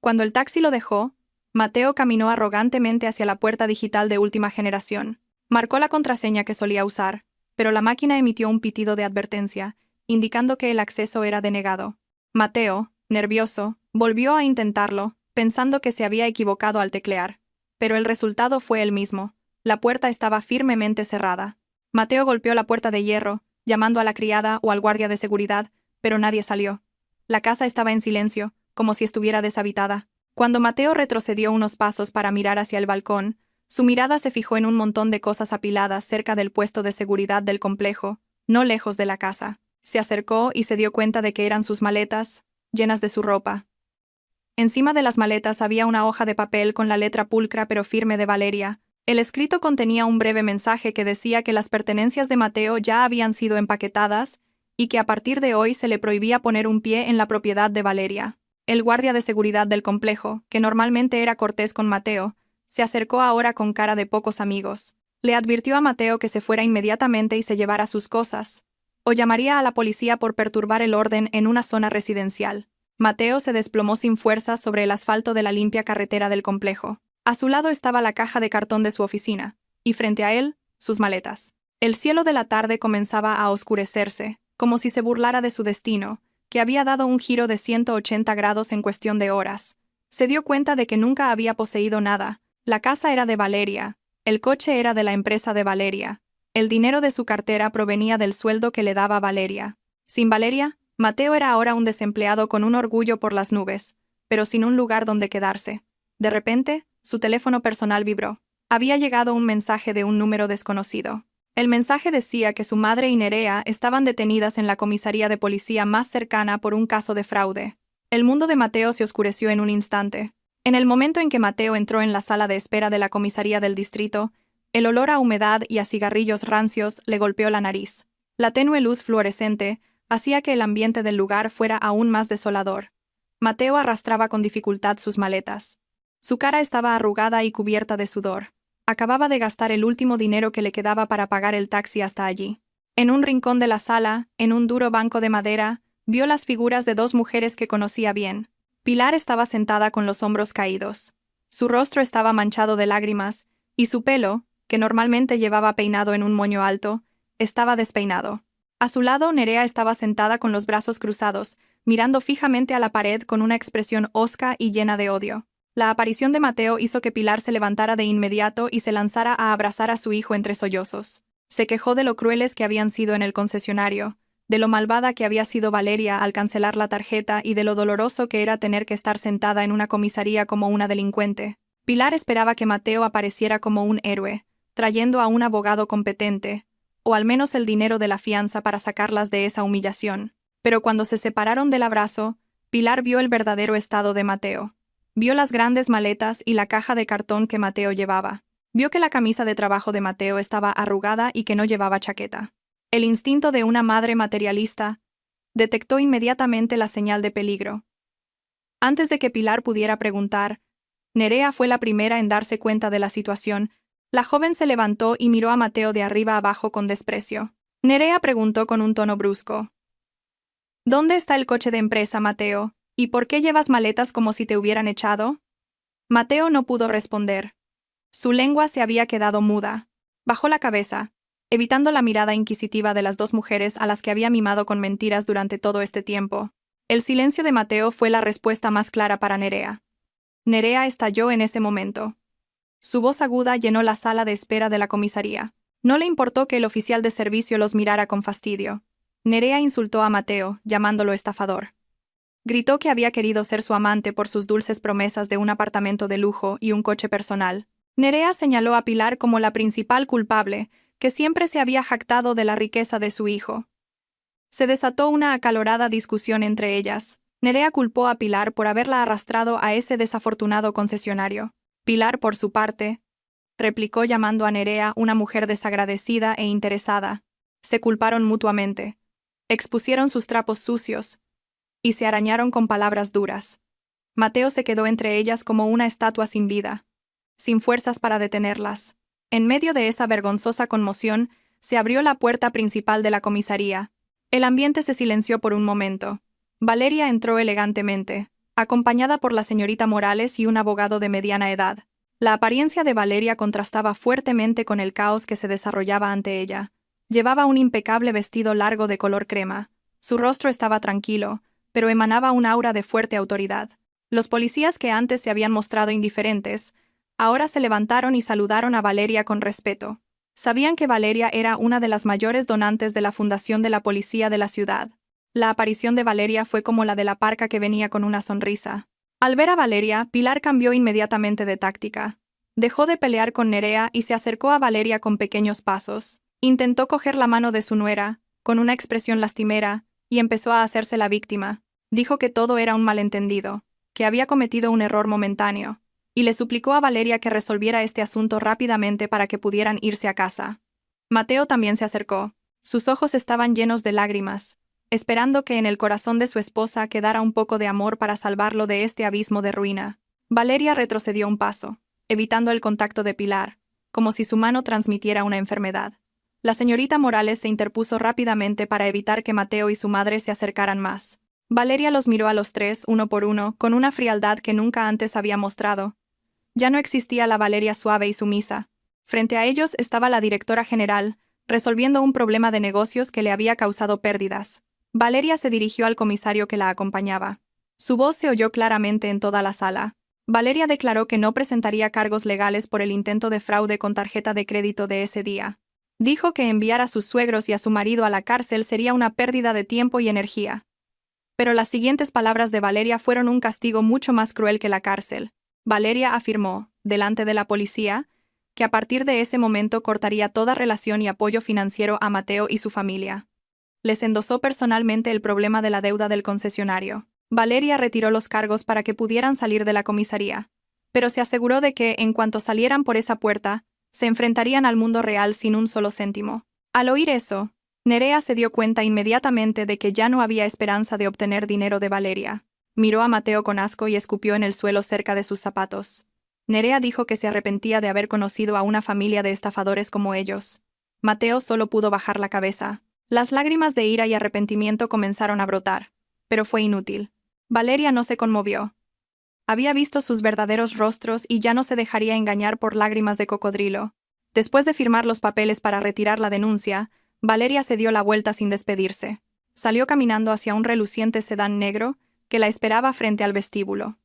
Cuando el taxi lo dejó, Mateo caminó arrogantemente hacia la puerta digital de última generación. Marcó la contraseña que solía usar, pero la máquina emitió un pitido de advertencia, indicando que el acceso era denegado. Mateo, nervioso, volvió a intentarlo, pensando que se había equivocado al teclear. Pero el resultado fue el mismo. La puerta estaba firmemente cerrada. Mateo golpeó la puerta de hierro, llamando a la criada o al guardia de seguridad, pero nadie salió. La casa estaba en silencio, como si estuviera deshabitada. Cuando Mateo retrocedió unos pasos para mirar hacia el balcón, su mirada se fijó en un montón de cosas apiladas cerca del puesto de seguridad del complejo, no lejos de la casa. Se acercó y se dio cuenta de que eran sus maletas, llenas de su ropa. Encima de las maletas había una hoja de papel con la letra pulcra pero firme de Valeria. El escrito contenía un breve mensaje que decía que las pertenencias de Mateo ya habían sido empaquetadas y que a partir de hoy se le prohibía poner un pie en la propiedad de Valeria. El guardia de seguridad del complejo, que normalmente era cortés con Mateo, se acercó ahora con cara de pocos amigos. Le advirtió a Mateo que se fuera inmediatamente y se llevara sus cosas, o llamaría a la policía por perturbar el orden en una zona residencial. Mateo se desplomó sin fuerzas sobre el asfalto de la limpia carretera del complejo. A su lado estaba la caja de cartón de su oficina, y frente a él, sus maletas. El cielo de la tarde comenzaba a oscurecerse, como si se burlara de su destino, que había dado un giro de 180 grados en cuestión de horas. Se dio cuenta de que nunca había poseído nada. La casa era de Valeria, el coche era de la empresa de Valeria, el dinero de su cartera provenía del sueldo que le daba Valeria. Sin Valeria, Mateo era ahora un desempleado con un orgullo por las nubes, pero sin un lugar donde quedarse. De repente, su teléfono personal vibró. Había llegado un mensaje de un número desconocido. El mensaje decía que su madre y Nerea estaban detenidas en la comisaría de policía más cercana por un caso de fraude. El mundo de Mateo se oscureció en un instante. En el momento en que Mateo entró en la sala de espera de la comisaría del distrito, el olor a humedad y a cigarrillos rancios le golpeó la nariz. La tenue luz fluorescente hacía que el ambiente del lugar fuera aún más desolador. Mateo arrastraba con dificultad sus maletas. Su cara estaba arrugada y cubierta de sudor. Acababa de gastar el último dinero que le quedaba para pagar el taxi hasta allí. En un rincón de la sala, en un duro banco de madera, vio las figuras de dos mujeres que conocía bien. Pilar estaba sentada con los hombros caídos. Su rostro estaba manchado de lágrimas, y su pelo, que normalmente llevaba peinado en un moño alto, estaba despeinado. A su lado, Nerea estaba sentada con los brazos cruzados, mirando fijamente a la pared con una expresión hosca y llena de odio. La aparición de Mateo hizo que Pilar se levantara de inmediato y se lanzara a abrazar a su hijo entre sollozos. Se quejó de lo crueles que habían sido en el concesionario, de lo malvada que había sido Valeria al cancelar la tarjeta y de lo doloroso que era tener que estar sentada en una comisaría como una delincuente. Pilar esperaba que Mateo apareciera como un héroe, trayendo a un abogado competente, o al menos el dinero de la fianza para sacarlas de esa humillación. Pero cuando se separaron del abrazo, Pilar vio el verdadero estado de Mateo. Vio las grandes maletas y la caja de cartón que Mateo llevaba. Vio que la camisa de trabajo de Mateo estaba arrugada y que no llevaba chaqueta. El instinto de una madre materialista detectó inmediatamente la señal de peligro. Antes de que Pilar pudiera preguntar, Nerea fue la primera en darse cuenta de la situación. La joven se levantó y miró a Mateo de arriba abajo con desprecio. Nerea preguntó con un tono brusco: ¿Dónde está el coche de empresa, Mateo? ¿Y por qué llevas maletas como si te hubieran echado? Mateo no pudo responder. Su lengua se había quedado muda. Bajó la cabeza, evitando la mirada inquisitiva de las dos mujeres a las que había mimado con mentiras durante todo este tiempo. El silencio de Mateo fue la respuesta más clara para Nerea. Nerea estalló en ese momento. Su voz aguda llenó la sala de espera de la comisaría. No le importó que el oficial de servicio los mirara con fastidio. Nerea insultó a Mateo, llamándolo estafador. Gritó que había querido ser su amante por sus dulces promesas de un apartamento de lujo y un coche personal. Nerea señaló a Pilar como la principal culpable, que siempre se había jactado de la riqueza de su hijo. Se desató una acalorada discusión entre ellas. Nerea culpó a Pilar por haberla arrastrado a ese desafortunado concesionario. Pilar, por su parte, replicó llamando a Nerea una mujer desagradecida e interesada. Se culparon mutuamente. Expusieron sus trapos sucios y se arañaron con palabras duras. Mateo se quedó entre ellas como una estatua sin vida, sin fuerzas para detenerlas. En medio de esa vergonzosa conmoción, se abrió la puerta principal de la comisaría. El ambiente se silenció por un momento. Valeria entró elegantemente, acompañada por la señorita Morales y un abogado de mediana edad. La apariencia de Valeria contrastaba fuertemente con el caos que se desarrollaba ante ella. Llevaba un impecable vestido largo de color crema. Su rostro estaba tranquilo, pero emanaba un aura de fuerte autoridad. Los policías que antes se habían mostrado indiferentes, ahora se levantaron y saludaron a Valeria con respeto. Sabían que Valeria era una de las mayores donantes de la fundación de la policía de la ciudad. La aparición de Valeria fue como la de la parca que venía con una sonrisa. Al ver a Valeria, Pilar cambió inmediatamente de táctica. Dejó de pelear con Nerea y se acercó a Valeria con pequeños pasos. Intentó coger la mano de su nuera, con una expresión lastimera, y empezó a hacerse la víctima. Dijo que todo era un malentendido, que había cometido un error momentáneo, y le suplicó a Valeria que resolviera este asunto rápidamente para que pudieran irse a casa. Mateo también se acercó. Sus ojos estaban llenos de lágrimas, esperando que en el corazón de su esposa quedara un poco de amor para salvarlo de este abismo de ruina. Valeria retrocedió un paso, evitando el contacto de Pilar, como si su mano transmitiera una enfermedad. La señorita Morales se interpuso rápidamente para evitar que Mateo y su madre se acercaran más. Valeria los miró a los tres, uno por uno, con una frialdad que nunca antes había mostrado. Ya no existía la Valeria suave y sumisa. Frente a ellos estaba la directora general, resolviendo un problema de negocios que le había causado pérdidas. Valeria se dirigió al comisario que la acompañaba. Su voz se oyó claramente en toda la sala. Valeria declaró que no presentaría cargos legales por el intento de fraude con tarjeta de crédito de ese día. Dijo que enviar a sus suegros y a su marido a la cárcel sería una pérdida de tiempo y energía. Pero las siguientes palabras de Valeria fueron un castigo mucho más cruel que la cárcel. Valeria afirmó, delante de la policía, que a partir de ese momento cortaría toda relación y apoyo financiero a Mateo y su familia. Les endosó personalmente el problema de la deuda del concesionario. Valeria retiró los cargos para que pudieran salir de la comisaría, pero se aseguró de que, en cuanto salieran por esa puerta, se enfrentarían al mundo real sin un solo céntimo. Al oír eso, Nerea se dio cuenta inmediatamente de que ya no había esperanza de obtener dinero de Valeria. Miró a Mateo con asco y escupió en el suelo cerca de sus zapatos. Nerea dijo que se arrepentía de haber conocido a una familia de estafadores como ellos. Mateo solo pudo bajar la cabeza. Las lágrimas de ira y arrepentimiento comenzaron a brotar, pero fue inútil. Valeria no se conmovió. Había visto sus verdaderos rostros y ya no se dejaría engañar por lágrimas de cocodrilo. Después de firmar los papeles para retirar la denuncia, Valeria se dio la vuelta sin despedirse. Salió caminando hacia un reluciente sedán negro que la esperaba frente al vestíbulo.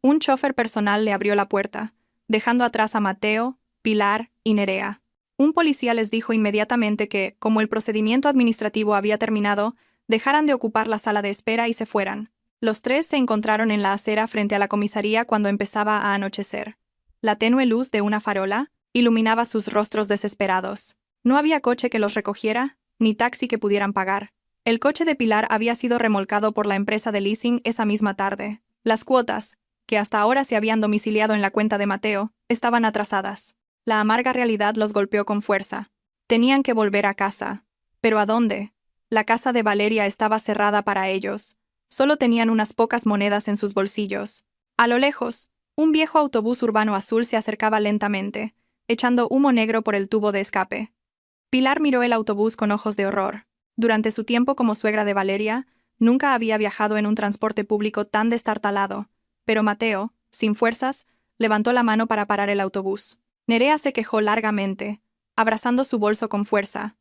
Un chofer personal le abrió la puerta, dejando atrás a Mateo, Pilar y Nerea. Un policía les dijo inmediatamente que, como el procedimiento administrativo había terminado, dejaran de ocupar la sala de espera y se fueran. Los tres se encontraron en la acera frente a la comisaría cuando empezaba a anochecer. La tenue luz de una farola iluminaba sus rostros desesperados. No había coche que los recogiera, ni taxi que pudieran pagar. El coche de Pilar había sido remolcado por la empresa de leasing esa misma tarde. Las cuotas, que hasta ahora se habían domiciliado en la cuenta de Mateo, estaban atrasadas. La amarga realidad los golpeó con fuerza. Tenían que volver a casa. ¿Pero a dónde? La casa de Valeria estaba cerrada para ellos. Solo tenían unas pocas monedas en sus bolsillos. A lo lejos, un viejo autobús urbano azul se acercaba lentamente, echando humo negro por el tubo de escape. Pilar miró el autobús con ojos de horror. Durante su tiempo como suegra de Valeria, nunca había viajado en un transporte público tan destartalado, pero Mateo, sin fuerzas, levantó la mano para parar el autobús. Nerea se quejó largamente, abrazando su bolso con fuerza.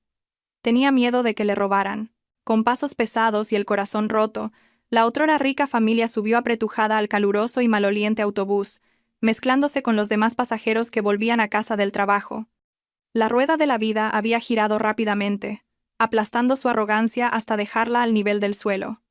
Tenía miedo de que le robaran. Con pasos pesados y el corazón roto, la otrora rica familia subió apretujada al caluroso y maloliente autobús, mezclándose con los demás pasajeros que volvían a casa del trabajo. La rueda de la vida había girado rápidamente, aplastando su arrogancia hasta dejarla al nivel del suelo.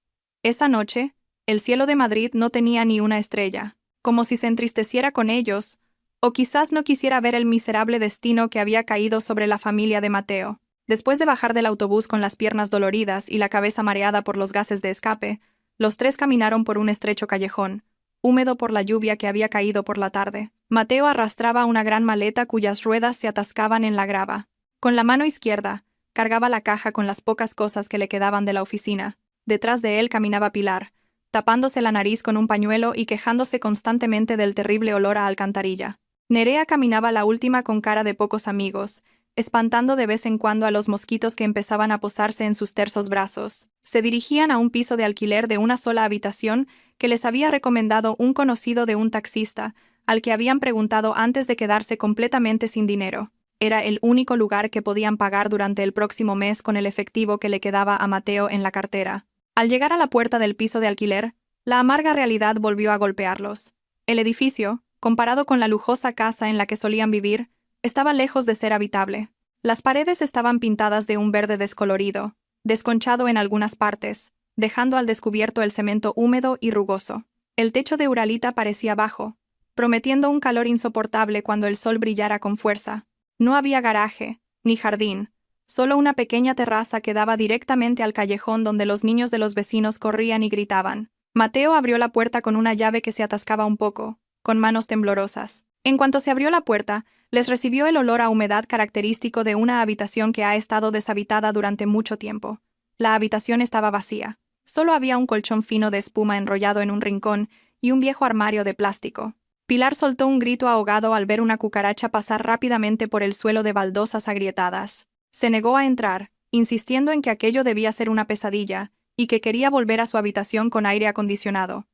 Esa noche, el cielo de Madrid no tenía ni una estrella, como si se entristeciera con ellos, o quizás no quisiera ver el miserable destino que había caído sobre la familia de Mateo. Después de bajar del autobús con las piernas doloridas y la cabeza mareada por los gases de escape, los tres caminaron por un estrecho callejón, húmedo por la lluvia que había caído por la tarde. Mateo arrastraba una gran maleta cuyas ruedas se atascaban en la grava. Con la mano izquierda, cargaba la caja con las pocas cosas que le quedaban de la oficina. Detrás de él caminaba Pilar, tapándose la nariz con un pañuelo y quejándose constantemente del terrible olor a alcantarilla. Nerea caminaba la última con cara de pocos amigos, espantando de vez en cuando a los mosquitos que empezaban a posarse en sus tersos brazos. Se dirigían a un piso de alquiler de una sola habitación que les había recomendado un conocido de un taxista, al que habían preguntado antes de quedarse completamente sin dinero. Era el único lugar que podían pagar durante el próximo mes con el efectivo que le quedaba a Mateo en la cartera. Al llegar a la puerta del piso de alquiler, la amarga realidad volvió a golpearlos. El edificio, comparado con la lujosa casa en la que solían vivir, estaba lejos de ser habitable. Las paredes estaban pintadas de un verde descolorido, desconchado en algunas partes, dejando al descubierto el cemento húmedo y rugoso. El techo de uralita parecía bajo, prometiendo un calor insoportable cuando el sol brillara con fuerza. No había garaje, ni jardín, solo una pequeña terraza que daba directamente al callejón donde los niños de los vecinos corrían y gritaban. Mateo abrió la puerta con una llave que se atascaba un poco, con manos temblorosas. En cuanto se abrió la puerta, les recibió el olor a humedad característico de una habitación que ha estado deshabitada durante mucho tiempo. La habitación estaba vacía. Solo había un colchón fino de espuma enrollado en un rincón y un viejo armario de plástico. Pilar soltó un grito ahogado al ver una cucaracha pasar rápidamente por el suelo de baldosas agrietadas. Se negó a entrar, insistiendo en que aquello debía ser una pesadilla y que quería volver a su habitación con aire acondicionado.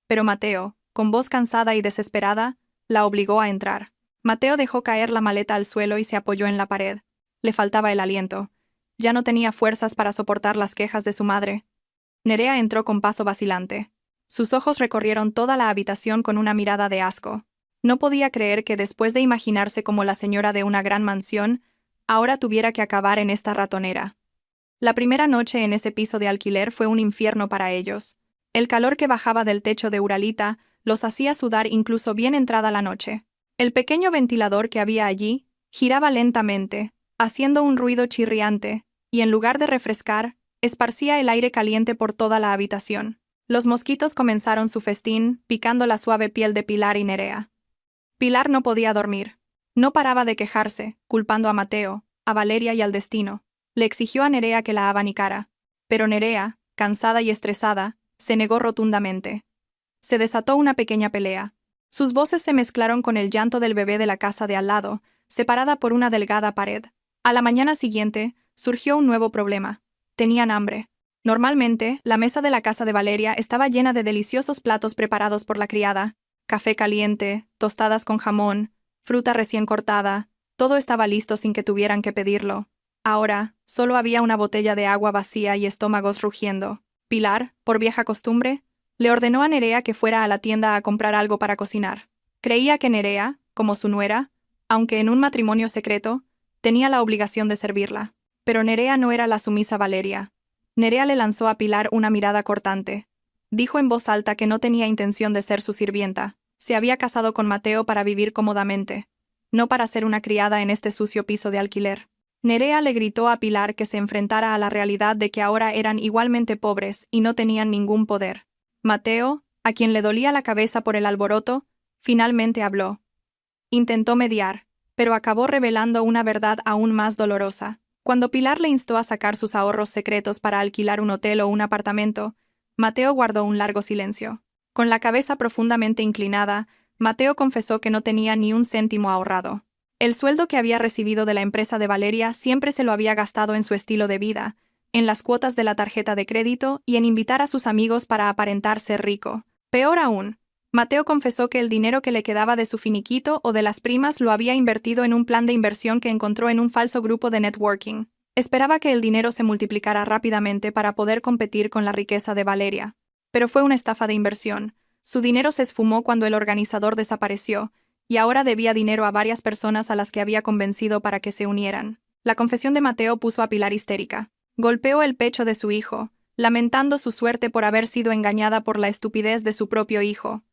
Pero Mateo, con voz cansada y desesperada, la obligó a entrar. Mateo dejó caer la maleta al suelo y se apoyó en la pared. Le faltaba el aliento. Ya no tenía fuerzas para soportar las quejas de su madre. Nerea entró con paso vacilante. Sus ojos recorrieron toda la habitación con una mirada de asco. No podía creer que después de imaginarse como la señora de una gran mansión, ahora tuviera que acabar en esta ratonera. La primera noche en ese piso de alquiler fue un infierno para ellos. El calor que bajaba del techo de uralita los hacía sudar incluso bien entrada la noche. El pequeño ventilador que había allí giraba lentamente, haciendo un ruido chirriante, y en lugar de refrescar, esparcía el aire caliente por toda la habitación. Los mosquitos comenzaron su festín, picando la suave piel de Pilar y Nerea. Pilar no podía dormir. No paraba de quejarse, culpando a Mateo, a Valeria y al destino. Le exigió a Nerea que la abanicara. Pero Nerea, cansada y estresada, se negó rotundamente. Se desató una pequeña pelea. Sus voces se mezclaron con el llanto del bebé de la casa de al lado, separada por una delgada pared. A la mañana siguiente, surgió un nuevo problema. Tenían hambre. Normalmente, la mesa de la casa de Valeria estaba llena de deliciosos platos preparados por la criada. Café caliente, tostadas con jamón, fruta recién cortada, todo estaba listo sin que tuvieran que pedirlo. Ahora, solo había una botella de agua vacía y estómagos rugiendo. Pilar, por vieja costumbre, le ordenó a Nerea que fuera a la tienda a comprar algo para cocinar. Creía que Nerea, como su nuera, aunque en un matrimonio secreto, tenía la obligación de servirla. Pero Nerea no era la sumisa Valeria. Nerea le lanzó a Pilar una mirada cortante. Dijo en voz alta que no tenía intención de ser su sirvienta. Se había casado con Mateo para vivir cómodamente, no para ser una criada en este sucio piso de alquiler. Nerea le gritó a Pilar que se enfrentara a la realidad de que ahora eran igualmente pobres y no tenían ningún poder. Mateo, a quien le dolía la cabeza por el alboroto, finalmente habló. Intentó mediar, pero acabó revelando una verdad aún más dolorosa. Cuando Pilar le instó a sacar sus ahorros secretos para alquilar un hotel o un apartamento, Mateo guardó un largo silencio. Con la cabeza profundamente inclinada, Mateo confesó que no tenía ni un céntimo ahorrado. El sueldo que había recibido de la empresa de Valeria siempre se lo había gastado en su estilo de vida, en las cuotas de la tarjeta de crédito y en invitar a sus amigos para aparentar ser rico. Peor aún, Mateo confesó que el dinero que le quedaba de su finiquito o de las primas lo había invertido en un plan de inversión que encontró en un falso grupo de networking. Esperaba que el dinero se multiplicara rápidamente para poder competir con la riqueza de Valeria. Pero fue una estafa de inversión. Su dinero se esfumó cuando el organizador desapareció, y ahora debía dinero a varias personas a las que había convencido para que se unieran. La confesión de Mateo puso a Pilar histérica. Golpeó el pecho de su hijo, lamentando su suerte por haber sido engañada por la estupidez de su propio hijo.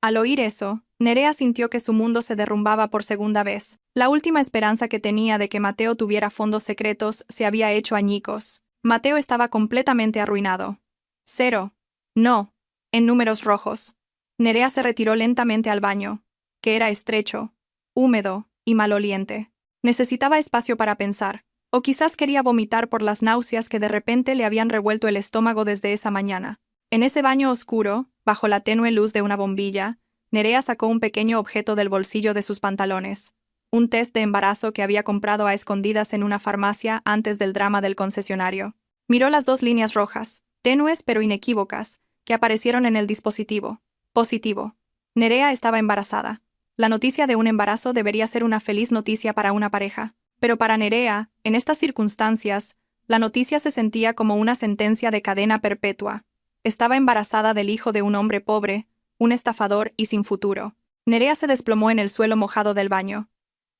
Al oír eso, Nerea sintió que su mundo se derrumbaba por segunda vez. La última esperanza que tenía de que Mateo tuviera fondos secretos se había hecho añicos. Mateo estaba completamente arruinado. 0. No. En números rojos. Nerea se retiró lentamente al baño. que era estrecho, húmedo y maloliente. Necesitaba espacio para pensar, o quizás quería vomitar por las náuseas que de repente le habían revuelto el estómago desde esa mañana. En ese baño oscuro, bajo la tenue luz de una bombilla, Nerea sacó un pequeño objeto del bolsillo de sus pantalones, un test de embarazo que había comprado a escondidas en una farmacia antes del drama del concesionario. Miró las 2 líneas rojas, tenues pero inequívocas, que aparecieron en el dispositivo. Positivo. Nerea estaba embarazada. La noticia de un embarazo debería ser una feliz noticia para una pareja. Pero para Nerea, en estas circunstancias, la noticia se sentía como una sentencia de cadena perpetua. Estaba embarazada del hijo de un hombre pobre, un estafador y sin futuro. Nerea se desplomó en el suelo mojado del baño.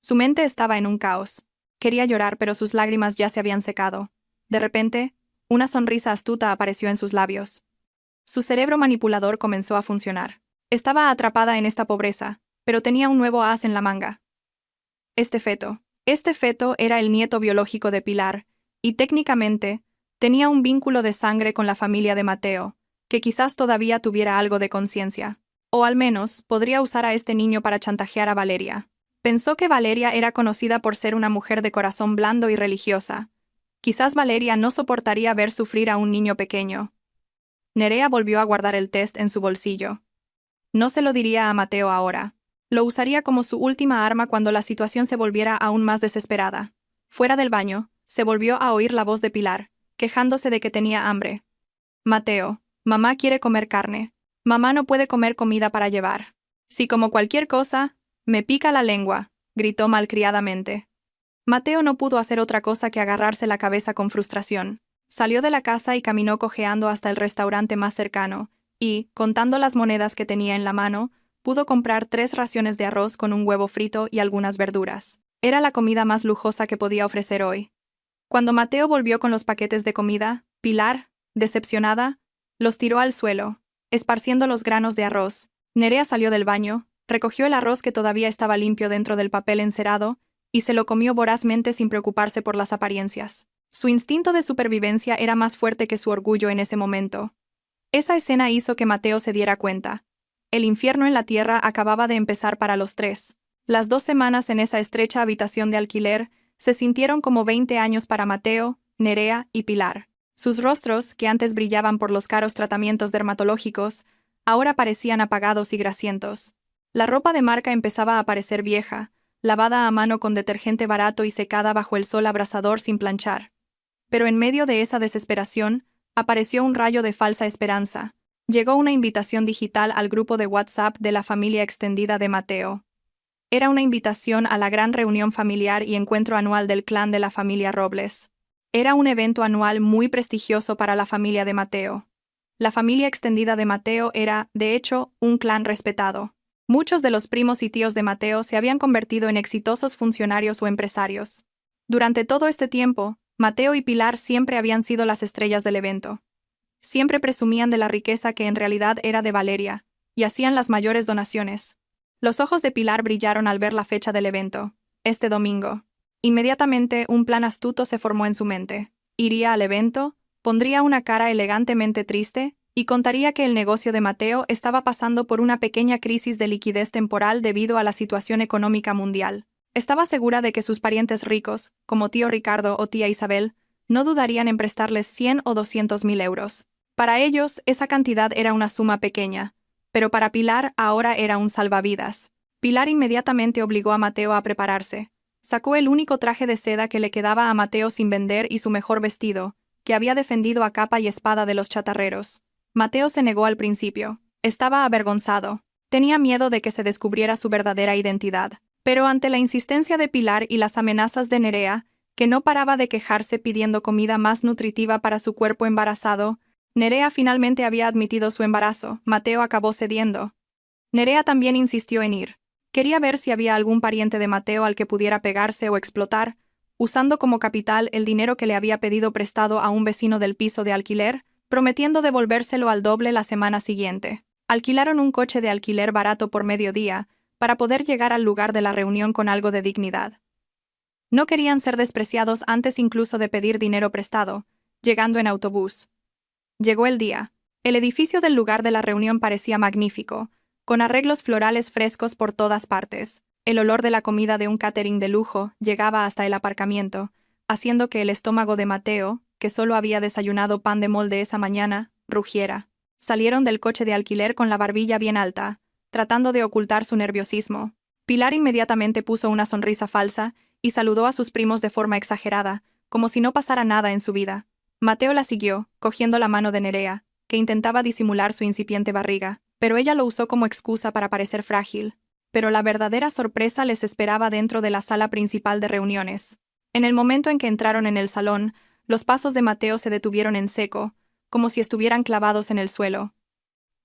Su mente estaba en un caos. Quería llorar, pero sus lágrimas ya se habían secado. De repente, una sonrisa astuta apareció en sus labios. Su cerebro manipulador comenzó a funcionar. Estaba atrapada en esta pobreza, pero tenía un nuevo as en la manga. Este feto era el nieto biológico de Pilar, y técnicamente, tenía un vínculo de sangre con la familia de Mateo, que quizás todavía tuviera algo de conciencia. O al menos, podría usar a este niño para chantajear a Valeria. Pensó que Valeria era conocida por ser una mujer de corazón blando y religiosa. Quizás Valeria no soportaría ver sufrir a un niño pequeño. Nerea volvió a guardar el test en su bolsillo. No se lo diría a Mateo ahora. Lo usaría como su última arma cuando la situación se volviera aún más desesperada. Fuera del baño, se volvió a oír la voz de Pilar, quejándose de que tenía hambre. Mateo, mamá quiere comer carne. Mamá no puede comer comida para llevar. Si como cualquier cosa, me pica la lengua, gritó malcriadamente. Mateo no pudo hacer otra cosa que agarrarse la cabeza con frustración. Salió de la casa y caminó cojeando hasta el restaurante más cercano, y, contando las monedas que tenía en la mano, pudo comprar 3 raciones de arroz con un huevo frito y algunas verduras. Era la comida más lujosa que podía ofrecer hoy. Cuando Mateo volvió con los paquetes de comida, Pilar, decepcionada, los tiró al suelo, esparciendo los granos de arroz. Nerea salió del baño, recogió el arroz que todavía estaba limpio dentro del papel encerado, y se lo comió vorazmente sin preocuparse por las apariencias. Su instinto de supervivencia era más fuerte que su orgullo en ese momento. Esa escena hizo que Mateo se diera cuenta. El infierno en la tierra acababa de empezar para los 3. Las 2 semanas en esa estrecha habitación de alquiler se sintieron como 20 años para Mateo, Nerea y Pilar. Sus rostros, que antes brillaban por los caros tratamientos dermatológicos, ahora parecían apagados y grasientos. La ropa de marca empezaba a parecer vieja, lavada a mano con detergente barato y secada bajo el sol abrasador sin planchar. Pero en medio de esa desesperación, apareció un rayo de falsa esperanza. Llegó una invitación digital al grupo de WhatsApp de la familia extendida de Mateo. Era una invitación a la gran reunión familiar y encuentro anual del clan de la familia Robles. Era un evento anual muy prestigioso para la familia de Mateo. La familia extendida de Mateo era, de hecho, un clan respetado. Muchos de los primos y tíos de Mateo se habían convertido en exitosos funcionarios o empresarios. Durante todo este tiempo, Mateo y Pilar siempre habían sido las estrellas del evento. Siempre presumían de la riqueza que en realidad era de Valeria, y hacían las mayores donaciones. Los ojos de Pilar brillaron al ver la fecha del evento, este domingo. Inmediatamente un plan astuto se formó en su mente. Iría al evento, pondría una cara elegantemente triste, y contaría que el negocio de Mateo estaba pasando por una pequeña crisis de liquidez temporal debido a la situación económica mundial. Estaba segura de que sus parientes ricos, como tío Ricardo o tía Isabel, no dudarían en prestarles 100 o 200.000 euros. Para ellos, esa cantidad era una suma pequeña, pero para Pilar ahora era un salvavidas. Pilar inmediatamente obligó a Mateo a prepararse. Sacó el único traje de seda que le quedaba a Mateo sin vender y su mejor vestido, que había defendido a capa y espada de los chatarreros. Mateo se negó al principio. Estaba avergonzado. Tenía miedo de que se descubriera su verdadera identidad. Pero ante la insistencia de Pilar y las amenazas de Nerea, que no paraba de quejarse pidiendo comida más nutritiva para su cuerpo embarazado, Nerea finalmente había admitido su embarazo. Mateo acabó cediendo. Nerea también insistió en ir. Quería ver si había algún pariente de Mateo al que pudiera pegarse o explotar, usando como capital el dinero que le había pedido prestado a un vecino del piso de alquiler, prometiendo devolvérselo al doble la semana siguiente. Alquilaron un coche de alquiler barato por mediodía, para poder llegar al lugar de la reunión con algo de dignidad. No querían ser despreciados antes incluso de pedir dinero prestado, llegando en autobús. Llegó el día. El edificio del lugar de la reunión parecía magnífico, con arreglos florales frescos por todas partes. El olor de la comida de un catering de lujo llegaba hasta el aparcamiento, haciendo que el estómago de Mateo, que solo había desayunado pan de molde esa mañana, rugiera. Salieron del coche de alquiler con la barbilla bien alta, tratando de ocultar su nerviosismo. Pilar inmediatamente puso una sonrisa falsa y saludó a sus primos de forma exagerada, como si no pasara nada en su vida. Mateo la siguió, cogiendo la mano de Nerea, que intentaba disimular su incipiente barriga, pero ella lo usó como excusa para parecer frágil. Pero la verdadera sorpresa les esperaba dentro de la sala principal de reuniones. En el momento en que entraron en el salón, los pasos de Mateo se detuvieron en seco, como si estuvieran clavados en el suelo.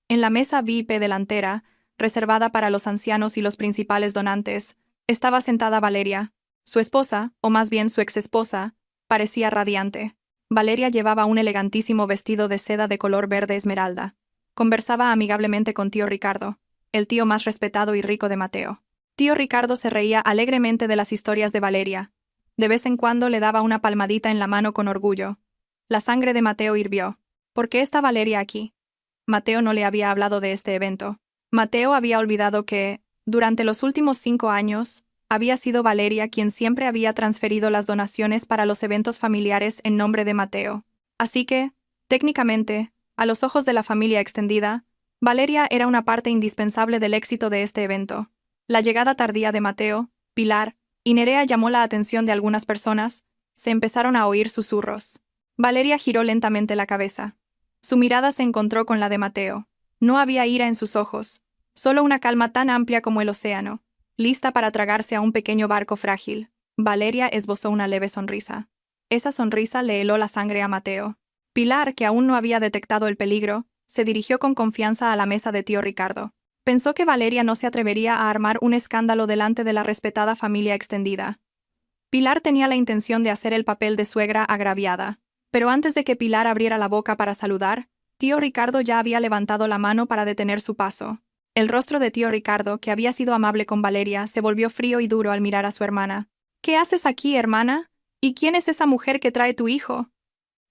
En la mesa VIP delantera, reservada para los ancianos y los principales donantes, estaba sentada Valeria. Su esposa, o más bien su exesposa, parecía radiante. Valeria llevaba un elegantísimo vestido de seda de color verde esmeralda. Conversaba amigablemente con tío Ricardo, el tío más respetado y rico de Mateo. Tío Ricardo se reía alegremente de las historias de Valeria. De vez en cuando le daba una palmadita en la mano con orgullo. La sangre de Mateo hirvió. ¿Por qué está Valeria aquí? Mateo no le había hablado de este evento. Mateo había olvidado que, durante los últimos 5 años, había sido Valeria quien siempre había transferido las donaciones para los eventos familiares en nombre de Mateo. Así que, técnicamente, a los ojos de la familia extendida, Valeria era una parte indispensable del éxito de este evento. La llegada tardía de Mateo, Pilar y Nerea llamó la atención de algunas personas. Se empezaron a oír susurros. Valeria giró lentamente la cabeza. Su mirada se encontró con la de Mateo. No había ira en sus ojos, solo una calma tan amplia como el océano, lista para tragarse a un pequeño barco frágil. Valeria esbozó una leve sonrisa. Esa sonrisa le heló la sangre a Mateo. Pilar, que aún no había detectado el peligro, se dirigió con confianza a la mesa de tío Ricardo. Pensó que Valeria no se atrevería a armar un escándalo delante de la respetada familia extendida. Pilar tenía la intención de hacer el papel de suegra agraviada. Pero antes de que Pilar abriera la boca para saludar, tío Ricardo ya había levantado la mano para detener su paso. El rostro de tío Ricardo, que había sido amable con Valeria, se volvió frío y duro al mirar a su hermana. ¿Qué haces aquí, hermana? ¿Y quién es esa mujer que trae tu hijo?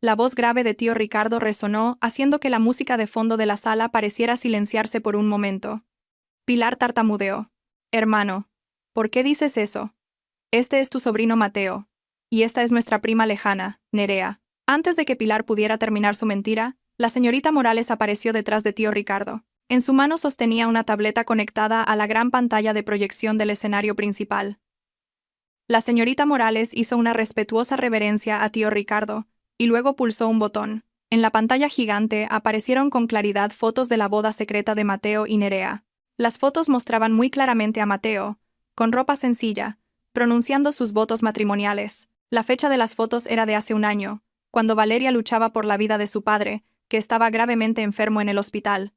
La voz grave de tío Ricardo resonó, haciendo que la música de fondo de la sala pareciera silenciarse por un momento. Pilar tartamudeó. Hermano, ¿por qué dices eso? Este es tu sobrino Mateo. Y esta es nuestra prima lejana, Nerea. Antes de que Pilar pudiera terminar su mentira, la señorita Morales apareció detrás de tío Ricardo. En su mano sostenía una tableta conectada a la gran pantalla de proyección del escenario principal. La señorita Morales hizo una respetuosa reverencia a tío Ricardo, y luego pulsó un botón. En la pantalla gigante aparecieron con claridad fotos de la boda secreta de Mateo y Nerea. Las fotos mostraban muy claramente a Mateo, con ropa sencilla, pronunciando sus votos matrimoniales. La fecha de las fotos era de hace un año, cuando Valeria luchaba por la vida de su padre, que estaba gravemente enfermo en el hospital.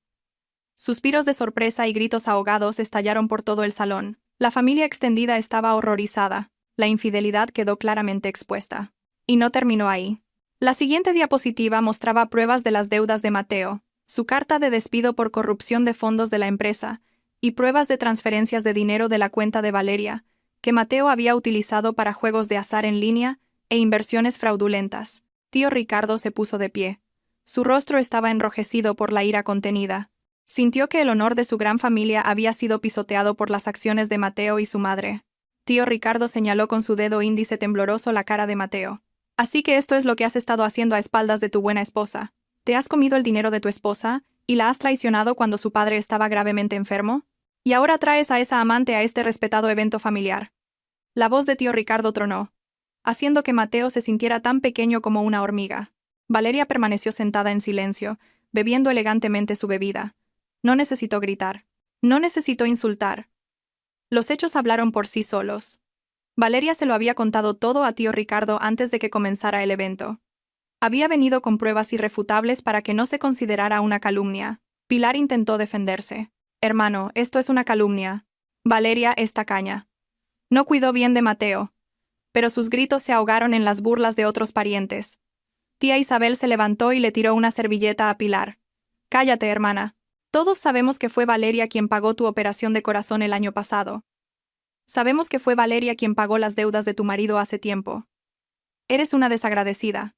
Suspiros de sorpresa y gritos ahogados estallaron por todo el salón. La familia extendida estaba horrorizada. La infidelidad quedó claramente expuesta. Y no terminó ahí. La siguiente diapositiva mostraba pruebas de las deudas de Mateo, su carta de despido por corrupción de fondos de la empresa, y pruebas de transferencias de dinero de la cuenta de Valeria, que Mateo había utilizado para juegos de azar en línea e inversiones fraudulentas. Tío Ricardo se puso de pie. Su rostro estaba enrojecido por la ira contenida. Sintió que el honor de su gran familia había sido pisoteado por las acciones de Mateo y su madre. Tío Ricardo señaló con su dedo índice tembloroso la cara de Mateo. Así que esto es lo que has estado haciendo a espaldas de tu buena esposa. ¿Te has comido el dinero de tu esposa y la has traicionado cuando su padre estaba gravemente enfermo? Y ahora traes a esa amante a este respetado evento familiar. La voz de tío Ricardo tronó, haciendo que Mateo se sintiera tan pequeño como una hormiga. Valeria permaneció sentada en silencio, bebiendo elegantemente su bebida. No necesitó gritar. No necesitó insultar. Los hechos hablaron por sí solos. Valeria se lo había contado todo a tío Ricardo antes de que comenzara el evento. Había venido con pruebas irrefutables para que no se considerara una calumnia. Pilar intentó defenderse. Hermano, esto es una calumnia. Valeria es tacaña. No cuidó bien de Mateo. Pero sus gritos se ahogaron en las burlas de otros parientes. Tía Isabel se levantó y le tiró una servilleta a Pilar. Cállate, hermana. Todos sabemos que fue Valeria quien pagó tu operación de corazón el año pasado. Sabemos que fue Valeria quien pagó las deudas de tu marido hace tiempo. Eres una desagradecida.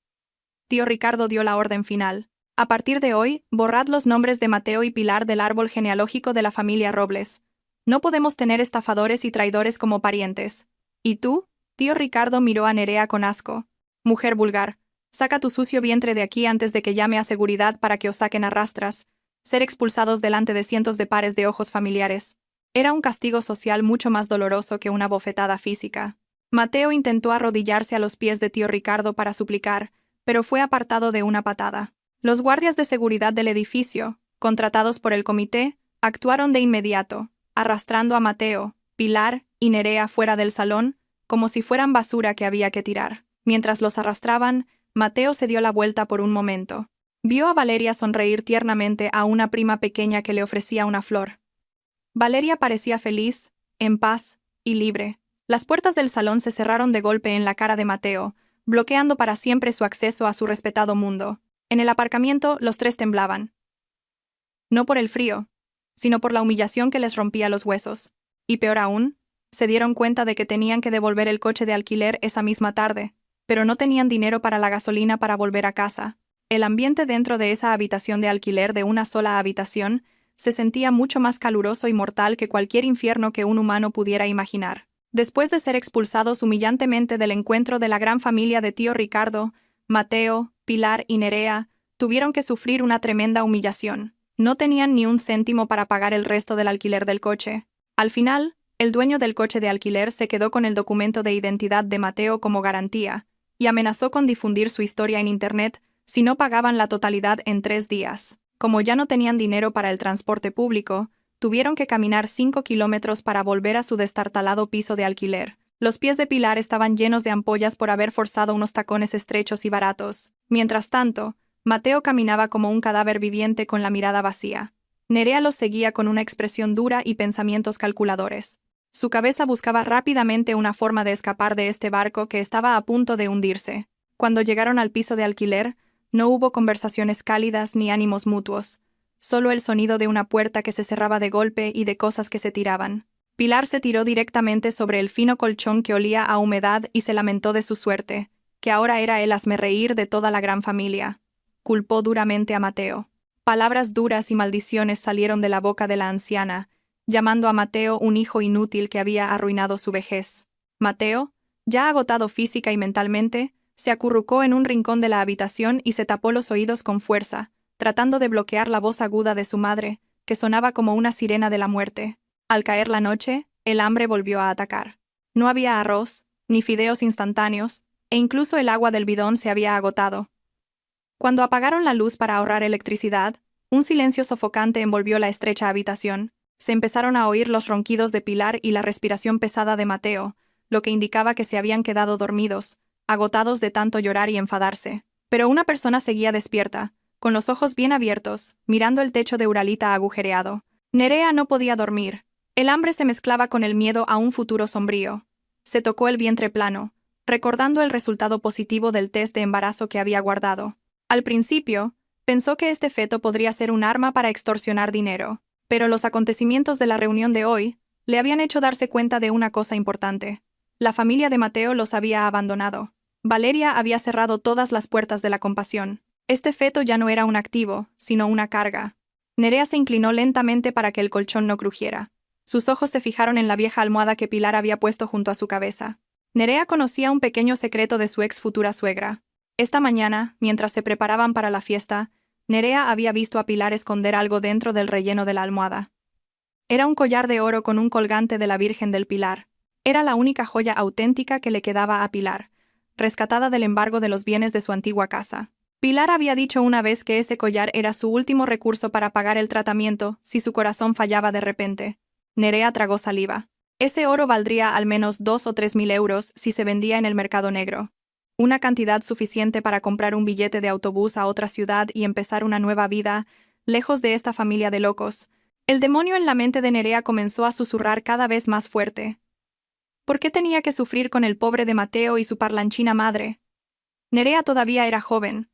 Tío Ricardo dio la orden final. A partir de hoy, borrad los nombres de Mateo y Pilar del árbol genealógico de la familia Robles. No podemos tener estafadores y traidores como parientes. ¿Y tú? Tío Ricardo miró a Nerea con asco. Mujer vulgar, saca tu sucio vientre de aquí antes de que llame a seguridad para que os saquen a rastras, ser expulsados delante de cientos de pares de ojos familiares. Era un castigo social mucho más doloroso que una bofetada física. Mateo intentó arrodillarse a los pies de tío Ricardo para suplicar, pero fue apartado de una patada. Los guardias de seguridad del edificio, contratados por el comité, actuaron de inmediato, arrastrando a Mateo, Pilar y Nerea fuera del salón, como si fueran basura que había que tirar. Mientras los arrastraban, Mateo se dio la vuelta por un momento. Vio a Valeria sonreír tiernamente a una prima pequeña que le ofrecía una flor. Valeria parecía feliz, en paz y libre. Las puertas del salón se cerraron de golpe en la cara de Mateo, bloqueando para siempre su acceso a su respetado mundo. En el aparcamiento, los tres temblaban. No por el frío, sino por la humillación que les rompía los huesos. Y peor aún, se dieron cuenta de que tenían que devolver el coche de alquiler esa misma tarde, pero no tenían dinero para la gasolina para volver a casa. El ambiente dentro de esa habitación de alquiler de una sola habitación se sentía mucho más caluroso y mortal que cualquier infierno que un humano pudiera imaginar. Después de ser expulsados humillantemente del encuentro de la gran familia de tío Ricardo, Mateo, Pilar y Nerea tuvieron que sufrir una tremenda humillación. No tenían ni un céntimo para pagar el resto del alquiler del coche. Al final, el dueño del coche de alquiler se quedó con el documento de identidad de Mateo como garantía y amenazó con difundir su historia en Internet si no pagaban la totalidad en 3 días. Como ya no tenían dinero para el transporte público, tuvieron que caminar 5 kilómetros para volver a su destartalado piso de alquiler. Los pies de Pilar estaban llenos de ampollas por haber forzado unos tacones estrechos y baratos. Mientras tanto, Mateo caminaba como un cadáver viviente con la mirada vacía. Nerea los seguía con una expresión dura y pensamientos calculadores. Su cabeza buscaba rápidamente una forma de escapar de este barco que estaba a punto de hundirse. Cuando llegaron al piso de alquiler, no hubo conversaciones cálidas ni ánimos mutuos, solo el sonido de una puerta que se cerraba de golpe y de cosas que se tiraban. Pilar se tiró directamente sobre el fino colchón que olía a humedad y se lamentó de su suerte, que ahora era el hazmerreír de toda la gran familia. Culpó duramente a Mateo. Palabras duras y maldiciones salieron de la boca de la anciana, llamando a Mateo un hijo inútil que había arruinado su vejez. Mateo, ya agotado física y mentalmente, se acurrucó en un rincón de la habitación y se tapó los oídos con fuerza, tratando de bloquear la voz aguda de su madre, que sonaba como una sirena de la muerte. Al caer la noche, el hambre volvió a atacar. No había arroz, ni fideos instantáneos, e incluso el agua del bidón se había agotado. Cuando apagaron la luz para ahorrar electricidad, un silencio sofocante envolvió la estrecha habitación. Se empezaron a oír los ronquidos de Pilar y la respiración pesada de Mateo, lo que indicaba que se habían quedado dormidos, agotados de tanto llorar y enfadarse. Pero una persona seguía despierta, con los ojos bien abiertos, mirando el techo de uralita agujereado. Nerea no podía dormir. El hambre se mezclaba con el miedo a un futuro sombrío. Se tocó el vientre plano, recordando el resultado positivo del test de embarazo que había guardado. Al principio, pensó que este feto podría ser un arma para extorsionar dinero, pero los acontecimientos de la reunión de hoy le habían hecho darse cuenta de una cosa importante. La familia de Mateo los había abandonado. Valeria había cerrado todas las puertas de la compasión. Este feto ya no era un activo, sino una carga. Nerea se inclinó lentamente para que el colchón no crujiera. Sus ojos se fijaron en la vieja almohada que Pilar había puesto junto a su cabeza. Nerea conocía un pequeño secreto de su ex futura suegra. Esta mañana, mientras se preparaban para la fiesta, Nerea había visto a Pilar esconder algo dentro del relleno de la almohada. Era un collar de oro con un colgante de la Virgen del Pilar. Era la única joya auténtica que le quedaba a Pilar, rescatada del embargo de los bienes de su antigua casa. Pilar había dicho una vez que ese collar era su último recurso para pagar el tratamiento si su corazón fallaba de repente. Nerea tragó saliva. Ese oro valdría al menos 2 o 3 mil euros si se vendía en el mercado negro. Una cantidad suficiente para comprar un billete de autobús a otra ciudad y empezar una nueva vida, lejos de esta familia de locos. El demonio en la mente de Nerea comenzó a susurrar cada vez más fuerte. ¿Por qué tenía que sufrir con el pobre de Mateo y su parlanchina madre? Nerea todavía era joven.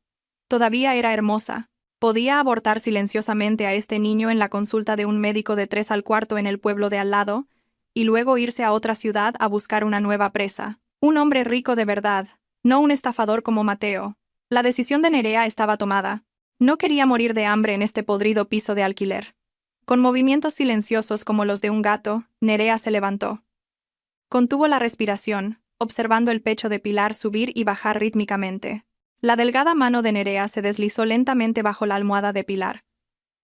Todavía era hermosa. Podía abortar silenciosamente a este niño en la consulta de un médico de 3 al cuarto en el pueblo de al lado, y luego irse a otra ciudad a buscar una nueva presa. Un hombre rico de verdad, no un estafador como Mateo. La decisión de Nerea estaba tomada. No quería morir de hambre en este podrido piso de alquiler. Con movimientos silenciosos como los de un gato, Nerea se levantó. Contuvo la respiración, observando el pecho de Pilar subir y bajar rítmicamente. La delgada mano de Nerea se deslizó lentamente bajo la almohada de Pilar.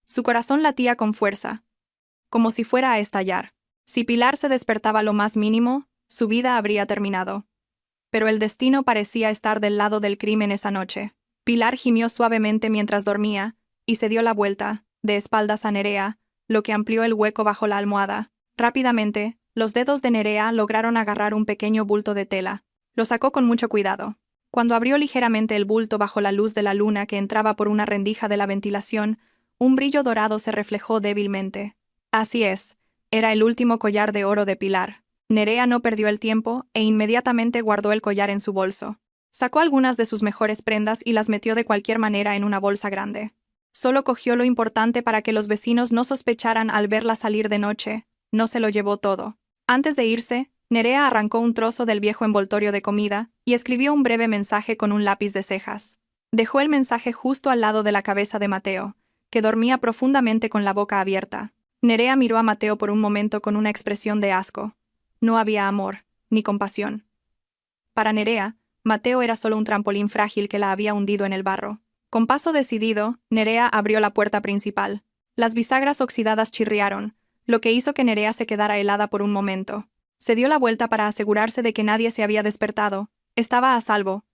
Su corazón latía con fuerza, como si fuera a estallar. Si Pilar se despertaba lo más mínimo, su vida habría terminado. Pero el destino parecía estar del lado del crimen esa noche. Pilar gimió suavemente mientras dormía, y se dio la vuelta, de espaldas a Nerea, lo que amplió el hueco bajo la almohada. Rápidamente, los dedos de Nerea lograron agarrar un pequeño bulto de tela. Lo sacó con mucho cuidado. Cuando abrió ligeramente el bulto bajo la luz de la luna que entraba por una rendija de la ventilación, un brillo dorado se reflejó débilmente. Así es, era el último collar de oro de Pilar. Nerea no perdió el tiempo e inmediatamente guardó el collar en su bolso. Sacó algunas de sus mejores prendas y las metió de cualquier manera en una bolsa grande. Solo cogió lo importante para que los vecinos no sospecharan al verla salir de noche. No se lo llevó todo. Antes de irse, Nerea arrancó un trozo del viejo envoltorio de comida y escribió un breve mensaje con un lápiz de cejas. Dejó el mensaje justo al lado de la cabeza de Mateo, que dormía profundamente con la boca abierta. Nerea miró a Mateo por un momento con una expresión de asco. No había amor, ni compasión. Para Nerea, Mateo era solo un trampolín frágil que la había hundido en el barro. Con paso decidido, Nerea abrió la puerta principal. Las bisagras oxidadas chirriaron, lo que hizo que Nerea se quedara helada por un momento. Se dio la vuelta para asegurarse de que nadie se había despertado. Estaba a salvo.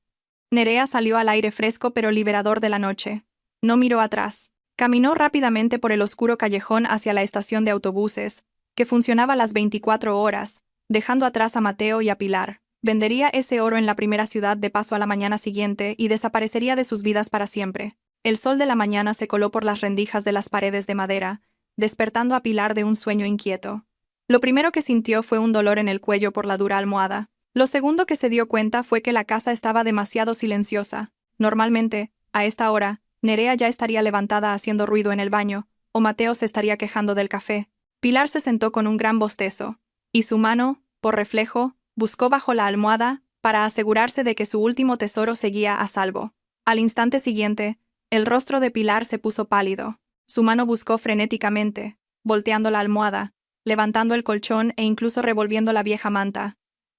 Nerea salió al aire fresco pero liberador de la noche. No miró atrás. Caminó rápidamente por el oscuro callejón hacia la estación de autobuses, que funcionaba las 24 horas, dejando atrás a Mateo y a Pilar. Vendería ese oro en la primera ciudad de paso a la mañana siguiente y desaparecería de sus vidas para siempre. El sol de la mañana se coló por las rendijas de las paredes de madera, despertando a Pilar de un sueño inquieto. Lo primero que sintió fue un dolor en el cuello por la dura almohada. Lo segundo que se dio cuenta fue que la casa estaba demasiado silenciosa. Normalmente, a esta hora, Nerea ya estaría levantada haciendo ruido en el baño, o Mateo se estaría quejando del café. Pilar se sentó con un gran bostezo, y su mano, por reflejo, buscó bajo la almohada para asegurarse de que su último tesoro seguía a salvo. Al instante siguiente, el rostro de Pilar se puso pálido. Su mano buscó frenéticamente, volteando la almohada, levantando el colchón e incluso revolviendo la vieja manta.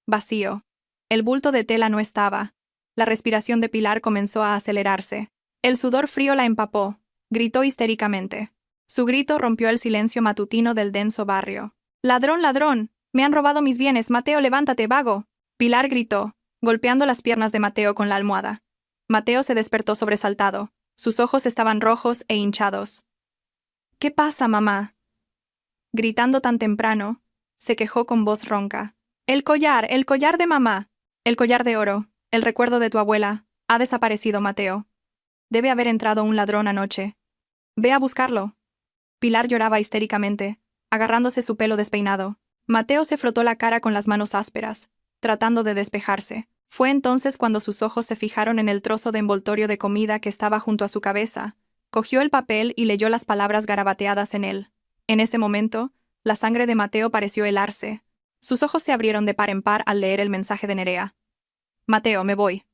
Vacío. El bulto de tela no estaba. La respiración de Pilar comenzó a acelerarse. El sudor frío la empapó. Gritó histéricamente. Su grito rompió el silencio matutino del denso barrio. «¡Ladrón, ladrón! ¡Me han robado mis bienes! ¡Mateo, levántate, vago!» Pilar gritó, golpeando las piernas de Mateo con la almohada. Mateo se despertó sobresaltado. Sus ojos estaban rojos e hinchados. «¿Qué pasa, mamá?» Gritando tan temprano, se quejó con voz ronca. el collar de mamá! El collar de oro, el recuerdo de tu abuela, ha desaparecido, Mateo. Debe haber entrado un ladrón anoche. Ve a buscarlo». Pilar lloraba histéricamente, agarrándose su pelo despeinado. Mateo se frotó la cara con las manos ásperas, tratando de despejarse. Fue entonces cuando sus ojos se fijaron en el trozo de envoltorio de comida que estaba junto a su cabeza. Cogió el papel y leyó las palabras garabateadas en él. En ese momento, la sangre de Mateo pareció helarse. Sus ojos se abrieron de par en par al leer el mensaje de Nerea. «Mateo, me voy.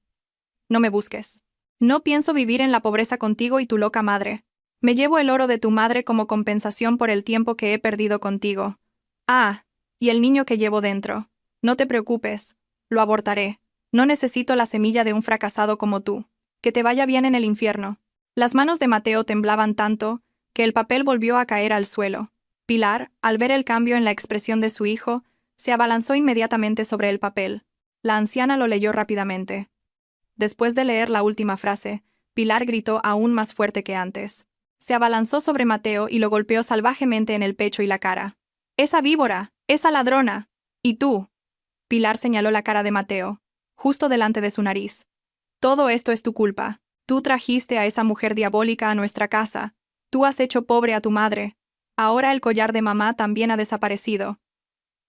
No me busques. No pienso vivir en la pobreza contigo y tu loca madre. Me llevo el oro de tu madre como compensación por el tiempo que he perdido contigo. Ah, y el niño que llevo dentro. No te preocupes. Lo abortaré. No necesito la semilla de un fracasado como tú. Que te vaya bien en el infierno». Las manos de Mateo temblaban tanto que el papel volvió a caer al suelo. Pilar, al ver el cambio en la expresión de su hijo, se abalanzó inmediatamente sobre el papel. La anciana lo leyó rápidamente. Después de leer la última frase, Pilar gritó aún más fuerte que antes. Se abalanzó sobre Mateo y lo golpeó salvajemente en el pecho y la cara. «¡Esa víbora! ¡Esa ladrona! ¿Y tú?» Pilar señaló la cara de Mateo, justo delante de su nariz. «Todo esto es tu culpa. Tú trajiste a esa mujer diabólica a nuestra casa. Tú has hecho pobre a tu madre. Ahora el collar de mamá también ha desaparecido.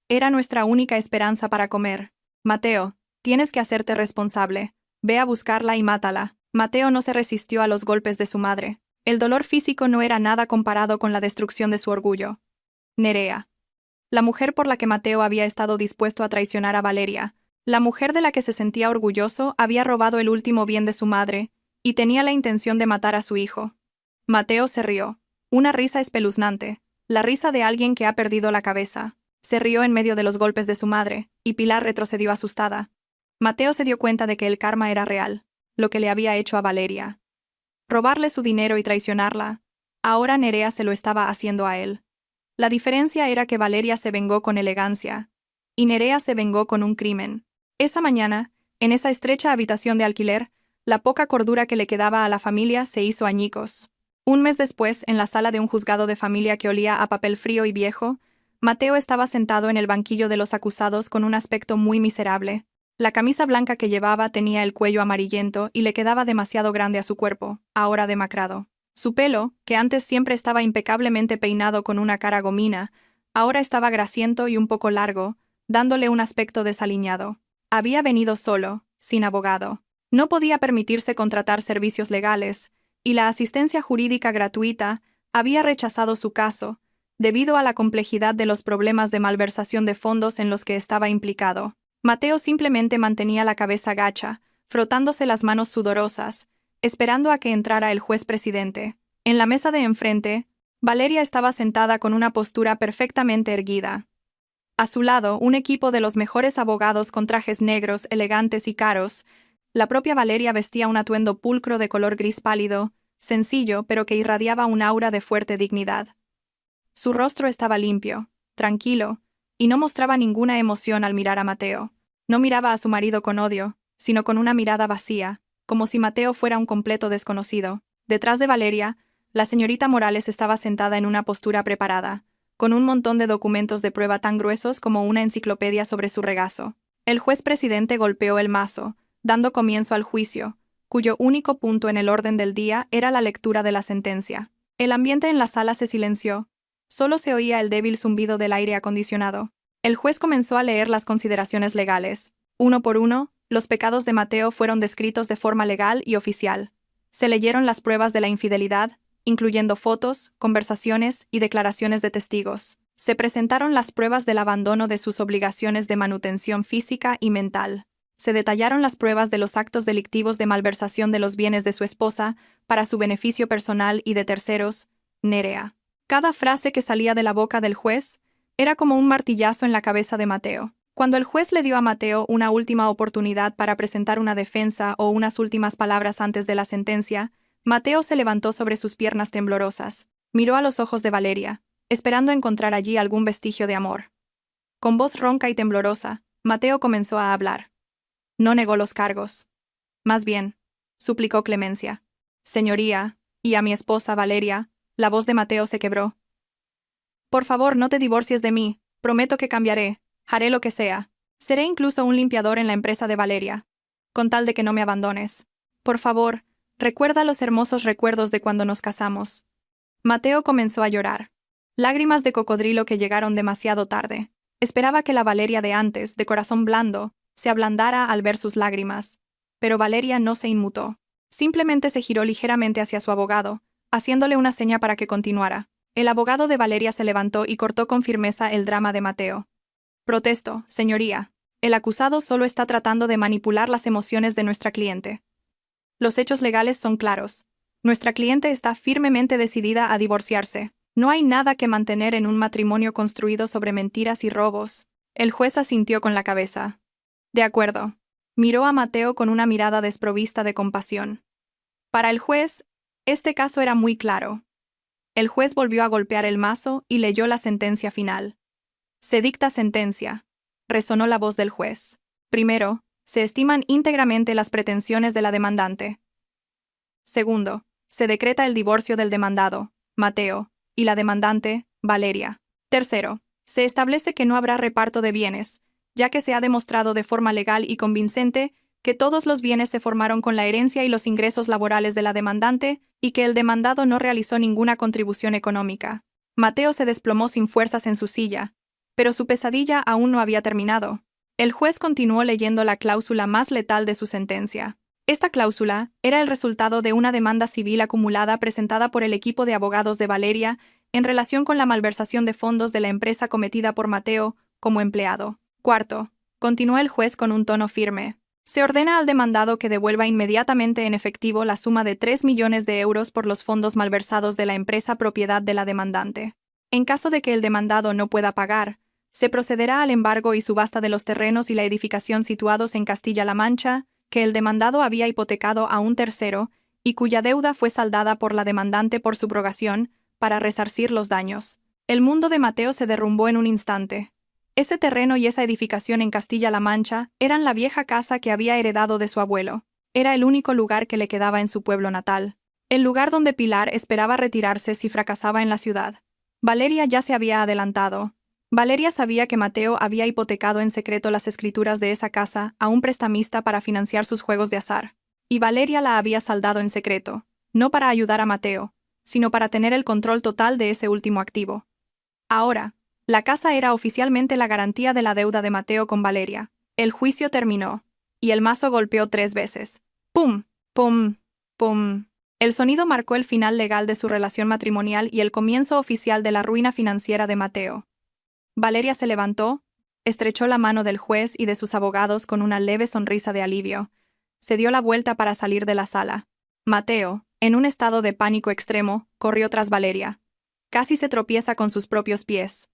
Era nuestra única esperanza para comer. Mateo, tienes que hacerte responsable. Ve a buscarla y mátala». Mateo no se resistió a los golpes de su madre. El dolor físico no era nada comparado con la destrucción de su orgullo. Nerea. La mujer por la que Mateo había estado dispuesto a traicionar a Valeria, la mujer de la que se sentía orgulloso, había robado el último bien de su madre, y tenía la intención de matar a su hijo. Mateo se rió. Una risa espeluznante. La risa de alguien que ha perdido la cabeza. Se rió en medio de los golpes de su madre, y Pilar retrocedió asustada. Mateo se dio cuenta de que el karma era real, lo que le había hecho a Valeria. Robarle su dinero y traicionarla. Ahora Nerea se lo estaba haciendo a él. La diferencia era que Valeria se vengó con elegancia, y Nerea se vengó con un crimen. Esa mañana, en esa estrecha habitación de alquiler, la poca cordura que le quedaba a la familia se hizo añicos. Un mes después, en la sala de un juzgado de familia que olía a papel frío y viejo, Mateo estaba sentado en el banquillo de los acusados con un aspecto muy miserable. La camisa blanca que llevaba tenía el cuello amarillento y le quedaba demasiado grande a su cuerpo, ahora demacrado. Su pelo, que antes siempre estaba impecablemente peinado con una cara gomina, ahora estaba grasiento y un poco largo, dándole un aspecto desaliñado. Había venido solo, sin abogado. No podía permitirse contratar servicios legales, y la asistencia jurídica gratuita había rechazado su caso, debido a la complejidad de los problemas de malversación de fondos en los que estaba implicado. Mateo simplemente mantenía la cabeza gacha, frotándose las manos sudorosas, esperando a que entrara el juez presidente. En la mesa de enfrente, Valeria estaba sentada con una postura perfectamente erguida. A su lado, un equipo de los mejores abogados con trajes negros, elegantes y caros. La propia Valeria vestía un atuendo pulcro de color gris pálido, sencillo, pero que irradiaba un aura de fuerte dignidad. Su rostro estaba limpio, tranquilo, y no mostraba ninguna emoción al mirar a Mateo. No miraba a su marido con odio, sino con una mirada vacía, como si Mateo fuera un completo desconocido. Detrás de Valeria, la señorita Morales estaba sentada en una postura preparada, con un montón de documentos de prueba tan gruesos como una enciclopedia sobre su regazo. El juez presidente golpeó el mazo, dando comienzo al juicio, cuyo único punto en el orden del día era la lectura de la sentencia. El ambiente en la sala se silenció. Solo se oía el débil zumbido del aire acondicionado. El juez comenzó a leer las consideraciones legales. Uno por uno, los pecados de Mateo fueron descritos de forma legal y oficial. Se leyeron las pruebas de la infidelidad, incluyendo fotos, conversaciones y declaraciones de testigos. Se presentaron las pruebas del abandono de sus obligaciones de manutención física y mental. Se detallaron las pruebas de los actos delictivos de malversación de los bienes de su esposa para su beneficio personal y de terceros, Nerea. Cada frase que salía de la boca del juez era como un martillazo en la cabeza de Mateo. Cuando el juez le dio a Mateo una última oportunidad para presentar una defensa o unas últimas palabras antes de la sentencia, Mateo se levantó sobre sus piernas temblorosas, miró a los ojos de Valeria, esperando encontrar allí algún vestigio de amor. Con voz ronca y temblorosa, Mateo comenzó a hablar. No negó los cargos. Más bien, suplicó clemencia. Señoría, y a mi esposa Valeria, la voz de Mateo se quebró. Por favor, no te divorcies de mí, prometo que cambiaré, haré lo que sea. Seré incluso un limpiador en la empresa de Valeria, con tal de que no me abandones. Por favor, recuerda los hermosos recuerdos de cuando nos casamos. Mateo comenzó a llorar. Lágrimas de cocodrilo que llegaron demasiado tarde. Esperaba que la Valeria de antes, de corazón blando, se ablandara al ver sus lágrimas. Pero Valeria no se inmutó. Simplemente se giró ligeramente hacia su abogado, haciéndole una seña para que continuara. El abogado de Valeria se levantó y cortó con firmeza el drama de Mateo. Protesto, señoría. El acusado solo está tratando de manipular las emociones de nuestra cliente. Los hechos legales son claros. Nuestra cliente está firmemente decidida a divorciarse. No hay nada que mantener en un matrimonio construido sobre mentiras y robos. El juez asintió con la cabeza. De acuerdo. Miró a Mateo con una mirada desprovista de compasión. Para el juez, este caso era muy claro. El juez volvió a golpear el mazo y leyó la sentencia final. Se dicta sentencia. Resonó la voz del juez. Primero, se estiman íntegramente las pretensiones de la demandante. Segundo, se decreta el divorcio del demandado, Mateo, y la demandante, Valeria. Tercero, se establece que no habrá reparto de bienes, ya que se ha demostrado de forma legal y convincente que todos los bienes se formaron con la herencia y los ingresos laborales de la demandante y que el demandado no realizó ninguna contribución económica. Mateo se desplomó sin fuerzas en su silla, pero su pesadilla aún no había terminado. El juez continuó leyendo la cláusula más letal de su sentencia. Esta cláusula era el resultado de una demanda civil acumulada presentada por el equipo de abogados de Valeria en relación con la malversación de fondos de la empresa cometida por Mateo como empleado. Cuarto, continuó el juez con un tono firme. Se ordena al demandado que devuelva inmediatamente en efectivo la suma de 3 millones de euros por los fondos malversados de la empresa propiedad de la demandante. En caso de que el demandado no pueda pagar, se procederá al embargo y subasta de los terrenos y la edificación situados en Castilla-La Mancha, que el demandado había hipotecado a un tercero y cuya deuda fue saldada por la demandante por subrogación, para resarcir los daños. El mundo de Mateo se derrumbó en un instante. Ese terreno y esa edificación en Castilla-La Mancha eran la vieja casa que había heredado de su abuelo. Era el único lugar que le quedaba en su pueblo natal. El lugar donde Pilar esperaba retirarse si fracasaba en la ciudad. Valeria ya se había adelantado. Valeria sabía que Mateo había hipotecado en secreto las escrituras de esa casa a un prestamista para financiar sus juegos de azar. Y Valeria la había saldado en secreto, no para ayudar a Mateo, sino para tener el control total de ese último activo. Ahora, la casa era oficialmente la garantía de la deuda de Mateo con Valeria. El juicio terminó, y el mazo golpeó 3 veces. ¡Pum! ¡Pum! ¡Pum! El sonido marcó el final legal de su relación matrimonial y el comienzo oficial de la ruina financiera de Mateo. Valeria se levantó, estrechó la mano del juez y de sus abogados con una leve sonrisa de alivio. Se dio la vuelta para salir de la sala. Mateo, en un estado de pánico extremo, corrió tras Valeria. Casi se tropieza con sus propios pies.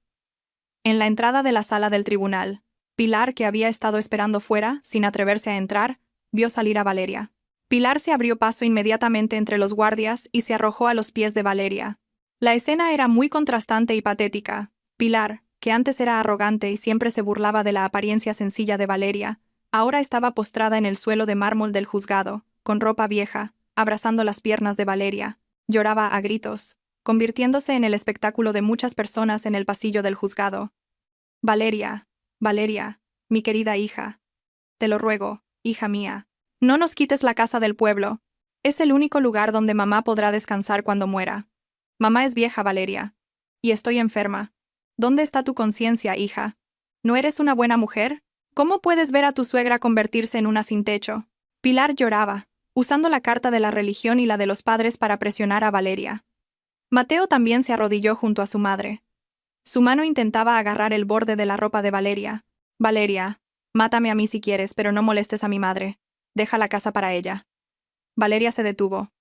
En la entrada de la sala del tribunal, Pilar, que había estado esperando fuera, sin atreverse a entrar, vio salir a Valeria. Pilar se abrió paso inmediatamente entre los guardias y se arrojó a los pies de Valeria. La escena era muy contrastante y patética. Pilar, que antes era arrogante y siempre se burlaba de la apariencia sencilla de Valeria, ahora estaba postrada en el suelo de mármol del juzgado, con ropa vieja, abrazando las piernas de Valeria. Lloraba a gritos, convirtiéndose en el espectáculo de muchas personas en el pasillo del juzgado. Valeria, Valeria, mi querida hija. Te lo ruego, hija mía. No nos quites la casa del pueblo. Es el único lugar donde mamá podrá descansar cuando muera. Mamá es vieja, Valeria. Y estoy enferma. ¿Dónde está tu conciencia, hija? ¿No eres una buena mujer? ¿Cómo puedes ver a tu suegra convertirse en una sin techo? Pilar lloraba, usando la carta de la religión y la de los padres para presionar a Valeria. Mateo también se arrodilló junto a su madre. Su mano intentaba agarrar el borde de la ropa de Valeria. Valeria, mátame a mí si quieres, pero no molestes a mi madre. Deja la casa para ella. Valeria se detuvo.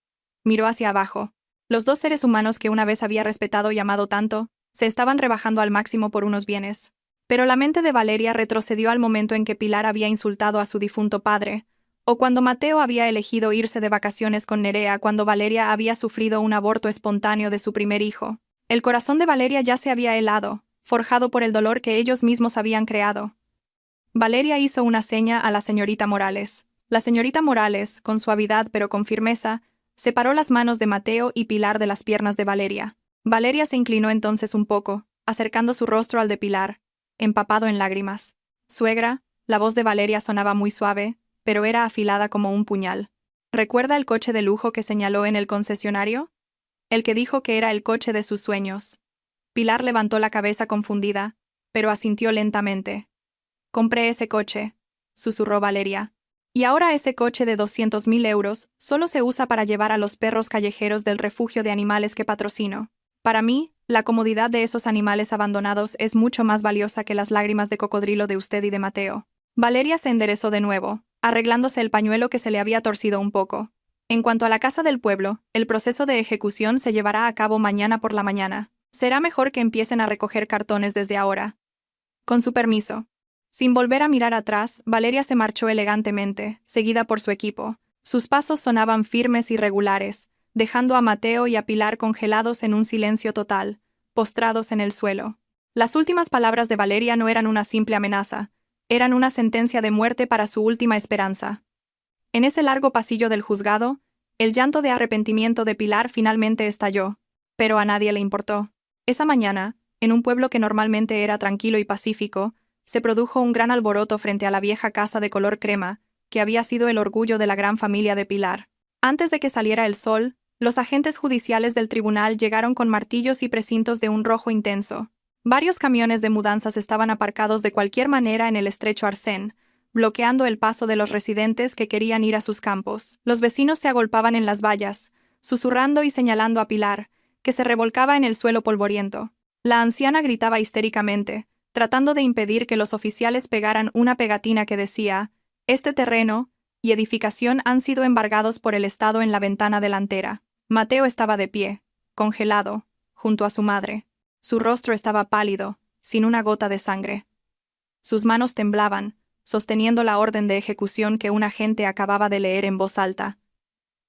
Miró hacia abajo. Los dos seres humanos que una vez había respetado y amado tanto, se estaban rebajando al máximo por unos bienes. Pero la mente de Valeria retrocedió al momento en que Pilar había insultado a su difunto padre, o cuando Mateo había elegido irse de vacaciones con Nerea cuando Valeria había sufrido un aborto espontáneo de su primer hijo. El corazón de Valeria ya se había helado, forjado por el dolor que ellos mismos habían creado. Valeria hizo una seña a la señorita Morales. La señorita Morales, con suavidad pero con firmeza, separó las manos de Mateo y Pilar de las piernas de Valeria. Valeria se inclinó entonces un poco, acercando su rostro al de Pilar, empapado en lágrimas. Suegra, la voz de Valeria sonaba muy suave, pero era afilada como un puñal. ¿Recuerda el coche de lujo que señaló en el concesionario? El que dijo que era el coche de sus sueños. Pilar levantó la cabeza confundida, pero asintió lentamente. Compré ese coche, susurró Valeria. Y ahora ese coche de 200.000 euros solo se usa para llevar a los perros callejeros del refugio de animales que patrocino. Para mí, la comodidad de esos animales abandonados es mucho más valiosa que las lágrimas de cocodrilo de usted y de Mateo. Valeria se enderezó de nuevo, arreglándose el pañuelo que se le había torcido un poco. En cuanto a la casa del pueblo, el proceso de ejecución se llevará a cabo mañana por la mañana. Será mejor que empiecen a recoger cartones desde ahora. Con su permiso. Sin volver a mirar atrás, Valeria se marchó elegantemente, seguida por su equipo. Sus pasos sonaban firmes y regulares, dejando a Mateo y a Pilar congelados en un silencio total, postrados en el suelo. Las últimas palabras de Valeria no eran una simple amenaza, eran una sentencia de muerte para su última esperanza. En ese largo pasillo del juzgado, el llanto de arrepentimiento de Pilar finalmente estalló, pero a nadie le importó. Esa mañana, en un pueblo que normalmente era tranquilo y pacífico, se produjo un gran alboroto frente a la vieja casa de color crema, que había sido el orgullo de la gran familia de Pilar. Antes de que saliera el sol, los agentes judiciales del tribunal llegaron con martillos y precintos de un rojo intenso. Varios camiones de mudanzas estaban aparcados de cualquier manera en el estrecho Arsén, bloqueando el paso de los residentes que querían ir a sus campos. Los vecinos se agolpaban en las vallas, susurrando y señalando a Pilar, que se revolcaba en el suelo polvoriento. La anciana gritaba histéricamente, tratando de impedir que los oficiales pegaran una pegatina que decía: Este terreno y edificación han sido embargados por el Estado en la ventana delantera. Mateo estaba de pie, congelado, junto a su madre. Su rostro estaba pálido, sin una gota de sangre. Sus manos temblaban, sosteniendo la orden de ejecución que un agente acababa de leer en voz alta.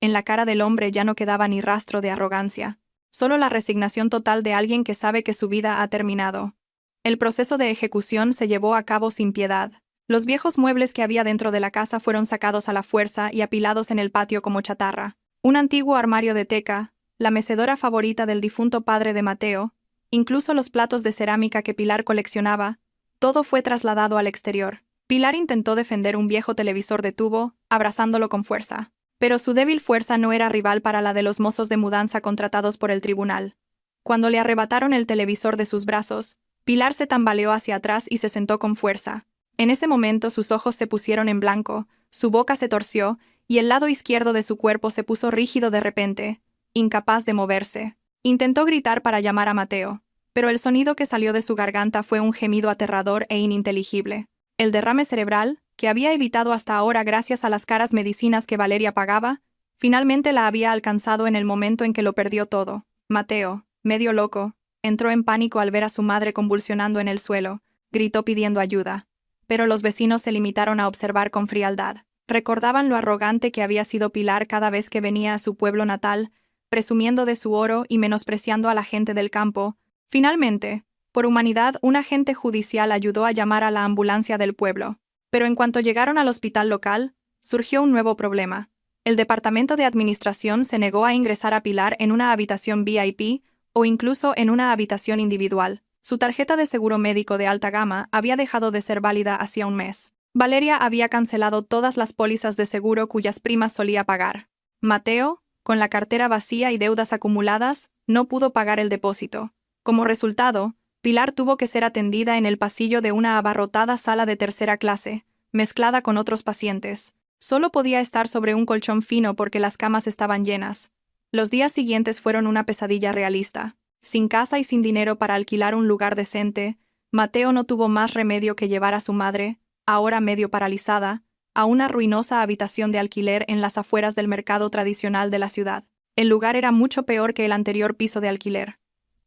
En la cara del hombre ya no quedaba ni rastro de arrogancia, solo la resignación total de alguien que sabe que su vida ha terminado. El proceso de ejecución se llevó a cabo sin piedad. Los viejos muebles que había dentro de la casa fueron sacados a la fuerza y apilados en el patio como chatarra. Un antiguo armario de teca, la mecedora favorita del difunto padre de Mateo, incluso los platos de cerámica que Pilar coleccionaba, todo fue trasladado al exterior. Pilar intentó defender un viejo televisor de tubo, abrazándolo con fuerza. Pero su débil fuerza no era rival para la de los mozos de mudanza contratados por el tribunal. Cuando le arrebataron el televisor de sus brazos, Pilar se tambaleó hacia atrás y se sentó con fuerza. En ese momento sus ojos se pusieron en blanco, su boca se torció, y el lado izquierdo de su cuerpo se puso rígido de repente, incapaz de moverse. Intentó gritar para llamar a Mateo, pero el sonido que salió de su garganta fue un gemido aterrador e ininteligible. El derrame cerebral, que había evitado hasta ahora gracias a las caras medicinas que Valeria pagaba, finalmente la había alcanzado en el momento en que lo perdió todo. Mateo, medio loco, entró en pánico al ver a su madre convulsionando en el suelo, gritó pidiendo ayuda. Pero los vecinos se limitaron a observar con frialdad. Recordaban lo arrogante que había sido Pilar cada vez que venía a su pueblo natal, presumiendo de su oro y menospreciando a la gente del campo. Finalmente, por humanidad, un agente judicial ayudó a llamar a la ambulancia del pueblo. Pero en cuanto llegaron al hospital local, surgió un nuevo problema. El departamento de administración se negó a ingresar a Pilar en una habitación VIP o incluso en una habitación individual. Su tarjeta de seguro médico de alta gama había dejado de ser válida hacía un mes. Valeria había cancelado todas las pólizas de seguro cuyas primas solía pagar. Mateo, con la cartera vacía y deudas acumuladas, no pudo pagar el depósito. Como resultado, Pilar tuvo que ser atendida en el pasillo de una abarrotada sala de tercera clase, mezclada con otros pacientes. Solo podía estar sobre un colchón fino porque las camas estaban llenas. Los días siguientes fueron una pesadilla realista. Sin casa y sin dinero para alquilar un lugar decente, Mateo no tuvo más remedio que llevar a su madre, ahora medio paralizada, a una ruinosa habitación de alquiler en las afueras del mercado tradicional de la ciudad. El lugar era mucho peor que el anterior piso de alquiler.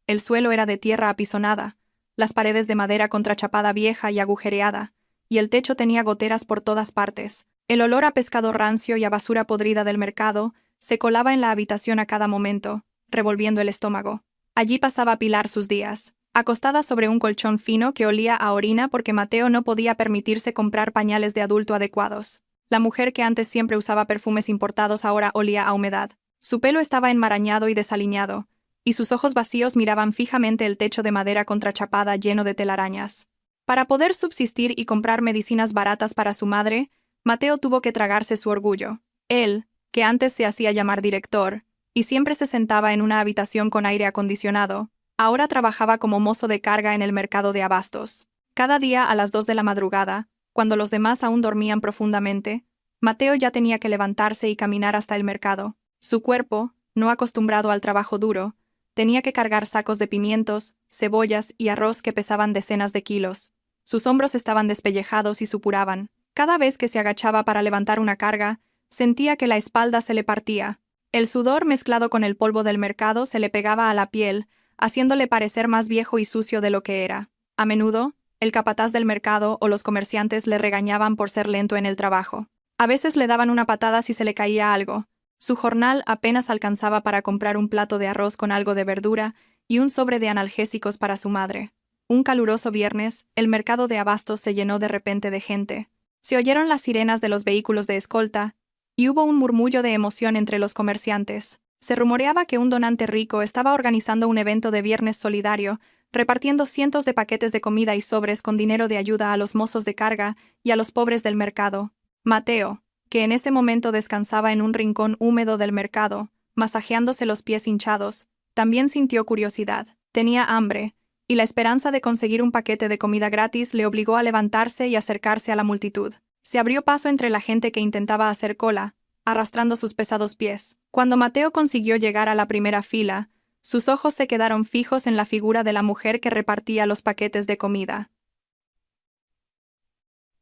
El suelo era de tierra apisonada, las paredes de madera contrachapada vieja y agujereada, y el techo tenía goteras por todas partes. El olor a pescado rancio y a basura podrida del mercado se colaba en la habitación a cada momento, revolviendo el estómago. Allí pasaba Pilar sus días, acostada sobre un colchón fino que olía a orina porque Mateo no podía permitirse comprar pañales de adulto adecuados. La mujer que antes siempre usaba perfumes importados ahora olía a humedad. Su pelo estaba enmarañado y desaliñado, y sus ojos vacíos miraban fijamente el techo de madera contrachapada lleno de telarañas. Para poder subsistir y comprar medicinas baratas para su madre, Mateo tuvo que tragarse su orgullo. Él, que antes se hacía llamar director, y siempre se sentaba en una habitación con aire acondicionado, ahora trabajaba como mozo de carga en el mercado de abastos. Cada día a las 2 de la madrugada, cuando los demás aún dormían profundamente, Mateo ya tenía que levantarse y caminar hasta el mercado. Su cuerpo, no acostumbrado al trabajo duro, tenía que cargar sacos de pimientos, cebollas y arroz que pesaban decenas de kilos. Sus hombros estaban despellejados y supuraban. Cada vez que se agachaba para levantar una carga, sentía que la espalda se le partía. El sudor mezclado con el polvo del mercado se le pegaba a la piel, haciéndole parecer más viejo y sucio de lo que era. A menudo, el capataz del mercado o los comerciantes le regañaban por ser lento en el trabajo. A veces le daban una patada si se le caía algo. Su jornal apenas alcanzaba para comprar un plato de arroz con algo de verdura y un sobre de analgésicos para su madre. Un caluroso viernes, el mercado de abastos se llenó de repente de gente. Se oyeron las sirenas de los vehículos de escolta, y hubo un murmullo de emoción entre los comerciantes. Se rumoreaba que un donante rico estaba organizando un evento de viernes solidario, repartiendo cientos de paquetes de comida y sobres con dinero de ayuda a los mozos de carga y a los pobres del mercado. Mateo, que en ese momento descansaba en un rincón húmedo del mercado, masajeándose los pies hinchados, también sintió curiosidad. Tenía hambre, y la esperanza de conseguir un paquete de comida gratis le obligó a levantarse y acercarse a la multitud. Se abrió paso entre la gente que intentaba hacer cola, arrastrando sus pesados pies. Cuando Mateo consiguió llegar a la primera fila, sus ojos se quedaron fijos en la figura de la mujer que repartía los paquetes de comida.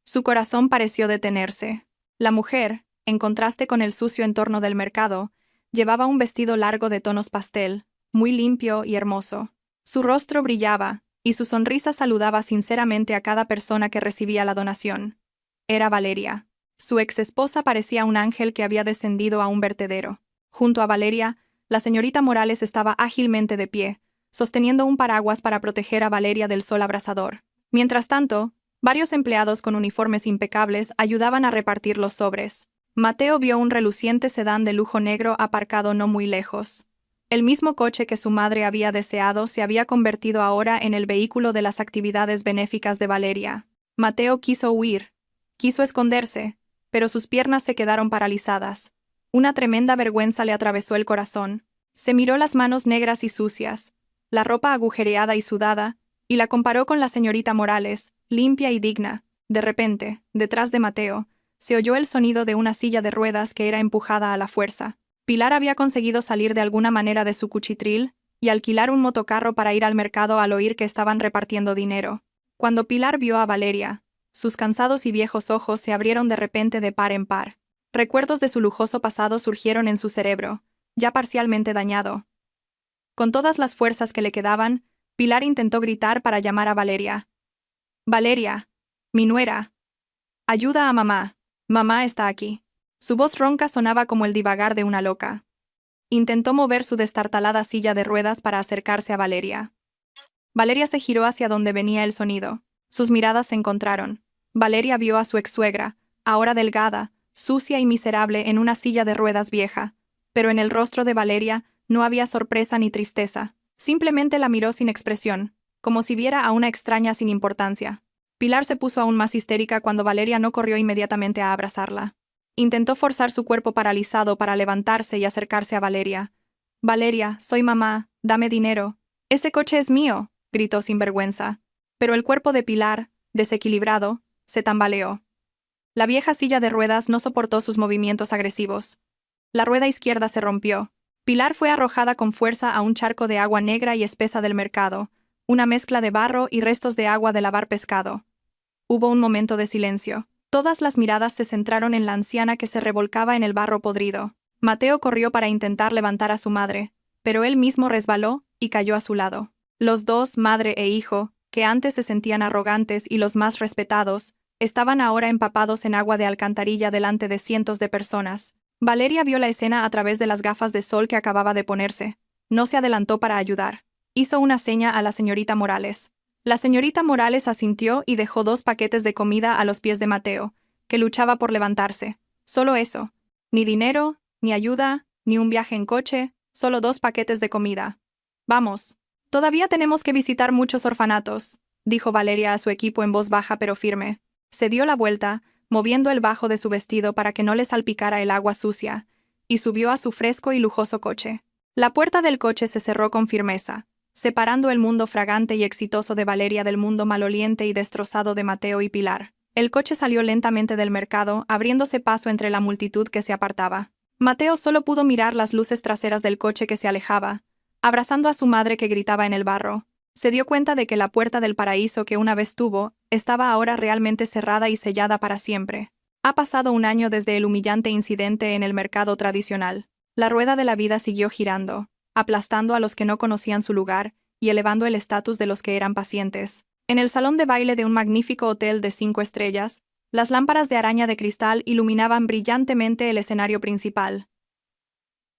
Su corazón pareció detenerse. La mujer, en contraste con el sucio entorno del mercado, llevaba un vestido largo de tonos pastel, muy limpio y hermoso. Su rostro brillaba, y su sonrisa saludaba sinceramente a cada persona que recibía la donación. Era Valeria. Su exesposa parecía un ángel que había descendido a un vertedero. Junto a Valeria, la señorita Morales estaba ágilmente de pie, sosteniendo un paraguas para proteger a Valeria del sol abrasador. Mientras tanto, varios empleados con uniformes impecables ayudaban a repartir los sobres. Mateo vio un reluciente sedán de lujo negro aparcado no muy lejos. El mismo coche que su madre había deseado se había convertido ahora en el vehículo de las actividades benéficas de Valeria. Mateo quiso huir, quiso esconderse, pero sus piernas se quedaron paralizadas. Una tremenda vergüenza le atravesó el corazón. Se miró las manos negras y sucias, la ropa agujereada y sudada, y la comparó con la señorita Morales, limpia y digna. De repente, detrás de Mateo, se oyó el sonido de una silla de ruedas que era empujada a la fuerza. Pilar había conseguido salir de alguna manera de su cuchitril y alquilar un motocarro para ir al mercado al oír que estaban repartiendo dinero. Cuando Pilar vio a Valeria, sus cansados y viejos ojos se abrieron de repente de par en par. Recuerdos de su lujoso pasado surgieron en su cerebro, ya parcialmente dañado. Con todas las fuerzas que le quedaban, Pilar intentó gritar para llamar a Valeria. «Valeria, mi nuera. Ayuda a mamá. Mamá está aquí». Su voz ronca sonaba como el divagar de una loca. Intentó mover su destartalada silla de ruedas para acercarse a Valeria. Valeria se giró hacia donde venía el sonido. Sus miradas se encontraron. Valeria vio a su ex-suegra, ahora delgada, sucia y miserable en una silla de ruedas vieja, pero en el rostro de Valeria no había sorpresa ni tristeza. Simplemente la miró sin expresión, como si viera a una extraña sin importancia. Pilar se puso aún más histérica cuando Valeria no corrió inmediatamente a abrazarla. Intentó forzar su cuerpo paralizado para levantarse y acercarse a Valeria. «Valeria, soy mamá, dame dinero». «Ese coche es mío», gritó sin vergüenza. Pero el cuerpo de Pilar, desequilibrado, se tambaleó. La vieja silla de ruedas no soportó sus movimientos agresivos. La rueda izquierda se rompió. Pilar fue arrojada con fuerza a un charco de agua negra y espesa del mercado, una mezcla de barro y restos de agua de lavar pescado. Hubo un momento de silencio. Todas las miradas se centraron en la anciana que se revolcaba en el barro podrido. Mateo corrió para intentar levantar a su madre, pero él mismo resbaló y cayó a su lado. Los dos, madre e hijo, que antes se sentían arrogantes y los más respetados, estaban ahora empapados en agua de alcantarilla delante de cientos de personas. Valeria vio la escena a través de las gafas de sol que acababa de ponerse. No se adelantó para ayudar. Hizo una seña a la señorita Morales. La señorita Morales asintió y dejó 2 paquetes de comida a los pies de Mateo, que luchaba por levantarse. Solo eso. Ni dinero, ni ayuda, ni un viaje en coche, solo 2 paquetes de comida. «Vamos. Todavía tenemos que visitar muchos orfanatos», dijo Valeria a su equipo en voz baja pero firme. Se dio la vuelta, moviendo el bajo de su vestido para que no le salpicara el agua sucia, y subió a su fresco y lujoso coche. La puerta del coche se cerró con firmeza, separando el mundo fragante y exitoso de Valeria del mundo maloliente y destrozado de Mateo y Pilar. El coche salió lentamente del mercado, abriéndose paso entre la multitud que se apartaba. Mateo solo pudo mirar las luces traseras del coche que se alejaba, abrazando a su madre que gritaba en el barro. Se dio cuenta de que la puerta del paraíso que una vez tuvo estaba ahora realmente cerrada y sellada para siempre. Ha pasado un año desde el humillante incidente en el mercado tradicional. La rueda de la vida siguió girando, aplastando a los que no conocían su lugar y elevando el estatus de los que eran pacientes. En el salón de baile de un magnífico hotel de 5 estrellas, las lámparas de araña de cristal iluminaban brillantemente el escenario principal.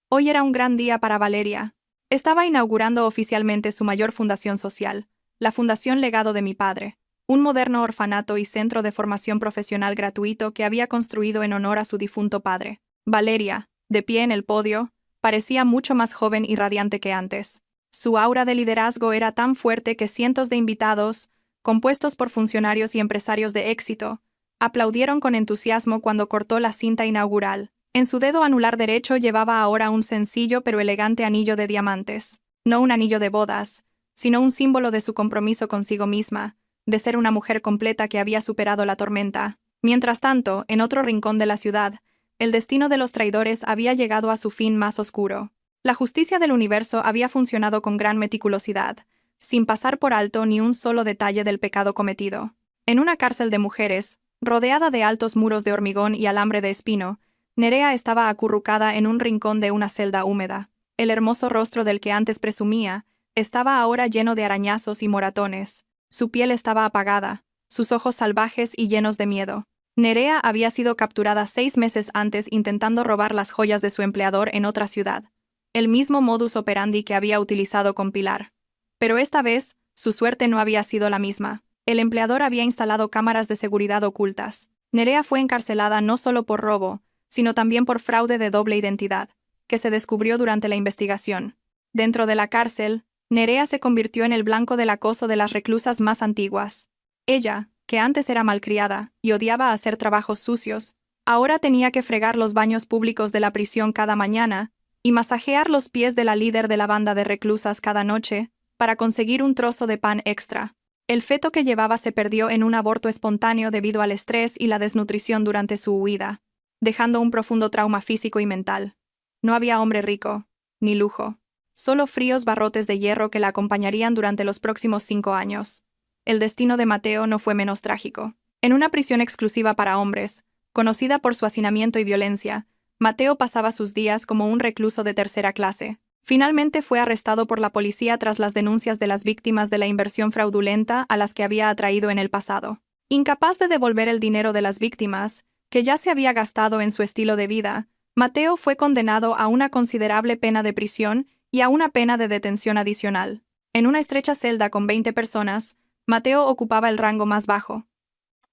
Hoy era un gran día para Valeria. Estaba inaugurando oficialmente su mayor fundación social, la Fundación Legado de mi padre, un moderno orfanato y centro de formación profesional gratuito que había construido en honor a su difunto padre. Valeria, de pie en el podio, parecía mucho más joven y radiante que antes. Su aura de liderazgo era tan fuerte que cientos de invitados, compuestos por funcionarios y empresarios de éxito, aplaudieron con entusiasmo cuando cortó la cinta inaugural. En su dedo anular derecho llevaba ahora un sencillo pero elegante anillo de diamantes. No un anillo de bodas, sino un símbolo de su compromiso consigo misma, de ser una mujer completa que había superado la tormenta. Mientras tanto, en otro rincón de la ciudad, el destino de los traidores había llegado a su fin más oscuro. La justicia del universo había funcionado con gran meticulosidad, sin pasar por alto ni un solo detalle del pecado cometido. En una cárcel de mujeres, Rodeada de altos muros de hormigón y alambre de espino, Nerea estaba acurrucada en un rincón de una celda húmeda. El hermoso rostro del que antes presumía estaba ahora lleno de arañazos y moratones. Su piel estaba apagada, sus ojos salvajes y llenos de miedo. Nerea había sido capturada 6 meses antes intentando robar las joyas de su empleador en otra ciudad. El mismo modus operandi que había utilizado con Pilar. Pero esta vez, su suerte no había sido la misma. El empleador había instalado cámaras de seguridad ocultas. Nerea fue encarcelada no solo por robo, sino también por fraude de doble identidad, que se descubrió durante la investigación. Dentro de la cárcel, Nerea se convirtió en el blanco del acoso de las reclusas más antiguas. Ella, que antes era malcriada y odiaba hacer trabajos sucios, ahora tenía que fregar los baños públicos de la prisión cada mañana y masajear los pies de la líder de la banda de reclusas cada noche para conseguir un trozo de pan extra. El feto que llevaba se perdió en un aborto espontáneo debido al estrés y la desnutrición durante su huida, dejando un profundo trauma físico y mental. No había hombre rico, ni lujo. Solo fríos barrotes de hierro que la acompañarían durante los próximos 5 años. El destino de Mateo no fue menos trágico. En una prisión exclusiva para hombres, conocida por su hacinamiento y violencia, Mateo pasaba sus días como un recluso de tercera clase. Finalmente fue arrestado por la policía tras las denuncias de las víctimas de la inversión fraudulenta a las que había atraído en el pasado. Incapaz de devolver el dinero de las víctimas, que ya se había gastado en su estilo de vida, Mateo fue condenado a una considerable pena de prisión y a una pena de detención adicional. En una estrecha celda con 20 personas, Mateo ocupaba el rango más bajo.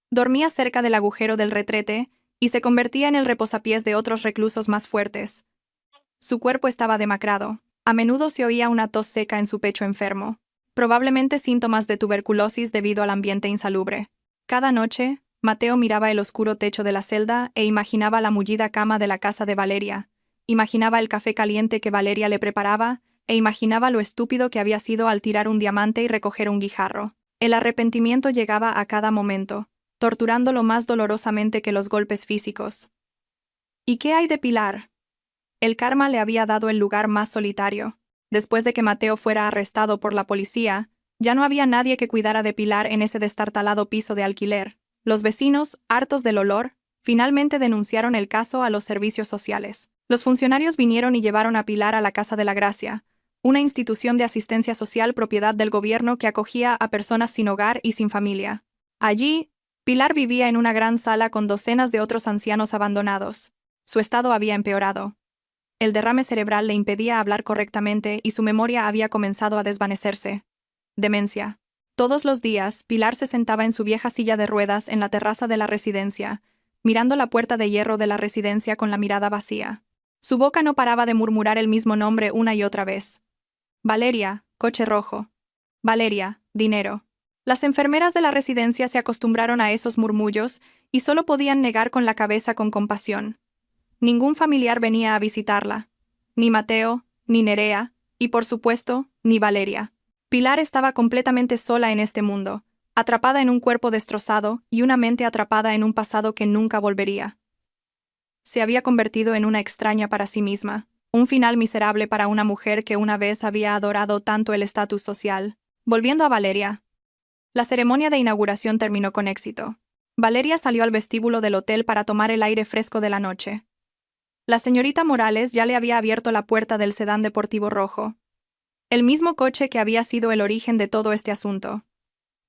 Dormía cerca del agujero del retrete y se convertía en el reposapiés de otros reclusos más fuertes. Su cuerpo estaba demacrado. A menudo se oía una tos seca en su pecho enfermo, probablemente síntomas de tuberculosis debido al ambiente insalubre. Cada noche, Mateo miraba el oscuro techo de la celda e imaginaba la mullida cama de la casa de Valeria. Imaginaba el café caliente que Valeria le preparaba e imaginaba lo estúpido que había sido al tirar un diamante y recoger un guijarro. El arrepentimiento llegaba a cada momento, torturándolo más dolorosamente que los golpes físicos. ¿Y qué hay de Pilar? El karma le había dado el lugar más solitario. Después de que Mateo fuera arrestado por la policía, ya no había nadie que cuidara de Pilar en ese destartalado piso de alquiler. Los vecinos, hartos del olor, finalmente denunciaron el caso a los servicios sociales. Los funcionarios vinieron y llevaron a Pilar a la Casa de la Gracia, una institución de asistencia social propiedad del gobierno que acogía a personas sin hogar y sin familia. Allí, Pilar vivía en una gran sala con docenas de otros ancianos abandonados. Su estado había empeorado. El derrame cerebral le impedía hablar correctamente y su memoria había comenzado a desvanecerse. Demencia. Todos los días, Pilar se sentaba en su vieja silla de ruedas en la terraza de la residencia, mirando la puerta de hierro de la residencia con la mirada vacía. Su boca no paraba de murmurar el mismo nombre una y otra vez. Valeria, coche rojo. Valeria, dinero. Las enfermeras de la residencia se acostumbraron a esos murmullos y solo podían negar con la cabeza con compasión. Ningún familiar venía a visitarla. Ni Mateo, ni Nerea, y por supuesto, ni Valeria. Pilar estaba completamente sola en este mundo, atrapada en un cuerpo destrozado y una mente atrapada en un pasado que nunca volvería. Se había convertido en una extraña para sí misma, un final miserable para una mujer que una vez había adorado tanto el estatus social. Volviendo a Valeria. La ceremonia de inauguración terminó con éxito. Valeria salió al vestíbulo del hotel para tomar el aire fresco de la noche. La señorita Morales ya le había abierto la puerta del sedán deportivo rojo. El mismo coche que había sido el origen de todo este asunto.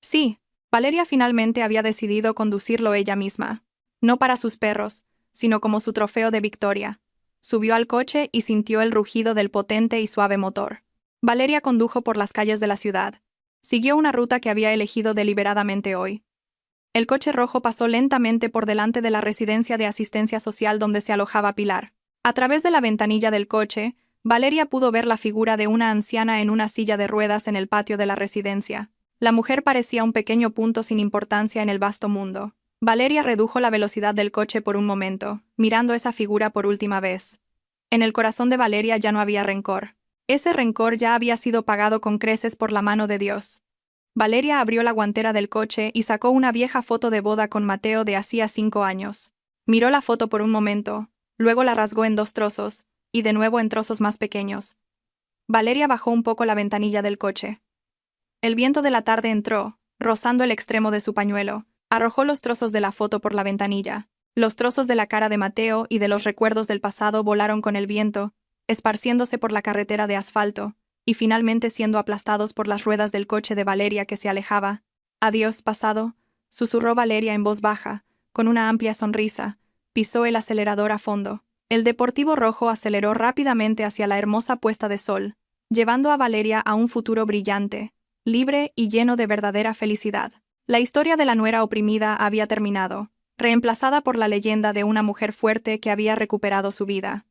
Sí, Valeria finalmente había decidido conducirlo ella misma. No para sus perros, sino como su trofeo de victoria. Subió al coche y sintió el rugido del potente y suave motor. Valeria condujo por las calles de la ciudad. Siguió una ruta que había elegido deliberadamente hoy. El coche rojo pasó lentamente por delante de la residencia de asistencia social donde se alojaba Pilar. A través de la ventanilla del coche, Valeria pudo ver la figura de una anciana en una silla de ruedas en el patio de la residencia. La mujer parecía un pequeño punto sin importancia en el vasto mundo. Valeria redujo la velocidad del coche por un momento, mirando esa figura por última vez. En el corazón de Valeria ya no había rencor. Ese rencor ya había sido pagado con creces por la mano de Dios. Valeria abrió la guantera del coche y sacó una vieja foto de boda con Mateo de hacía 5 años. Miró la foto por un momento, luego la rasgó en 2 trozos, y de nuevo en trozos más pequeños. Valeria bajó un poco la ventanilla del coche. El viento de la tarde entró, rozando el extremo de su pañuelo, Arrojó los trozos de la foto por la ventanilla. Los trozos de la cara de Mateo y de los recuerdos del pasado volaron con el viento, esparciéndose por la carretera de asfalto, y finalmente siendo aplastados por las ruedas del coche de Valeria que se alejaba. «Adiós, pasado», susurró Valeria en voz baja, con una amplia sonrisa. Pisó el acelerador a fondo. El Deportivo Rojo aceleró rápidamente hacia la hermosa puesta de sol, llevando a Valeria a un futuro brillante, libre y lleno de verdadera felicidad. La historia de la nuera oprimida había terminado, reemplazada por la leyenda de una mujer fuerte que había recuperado su vida.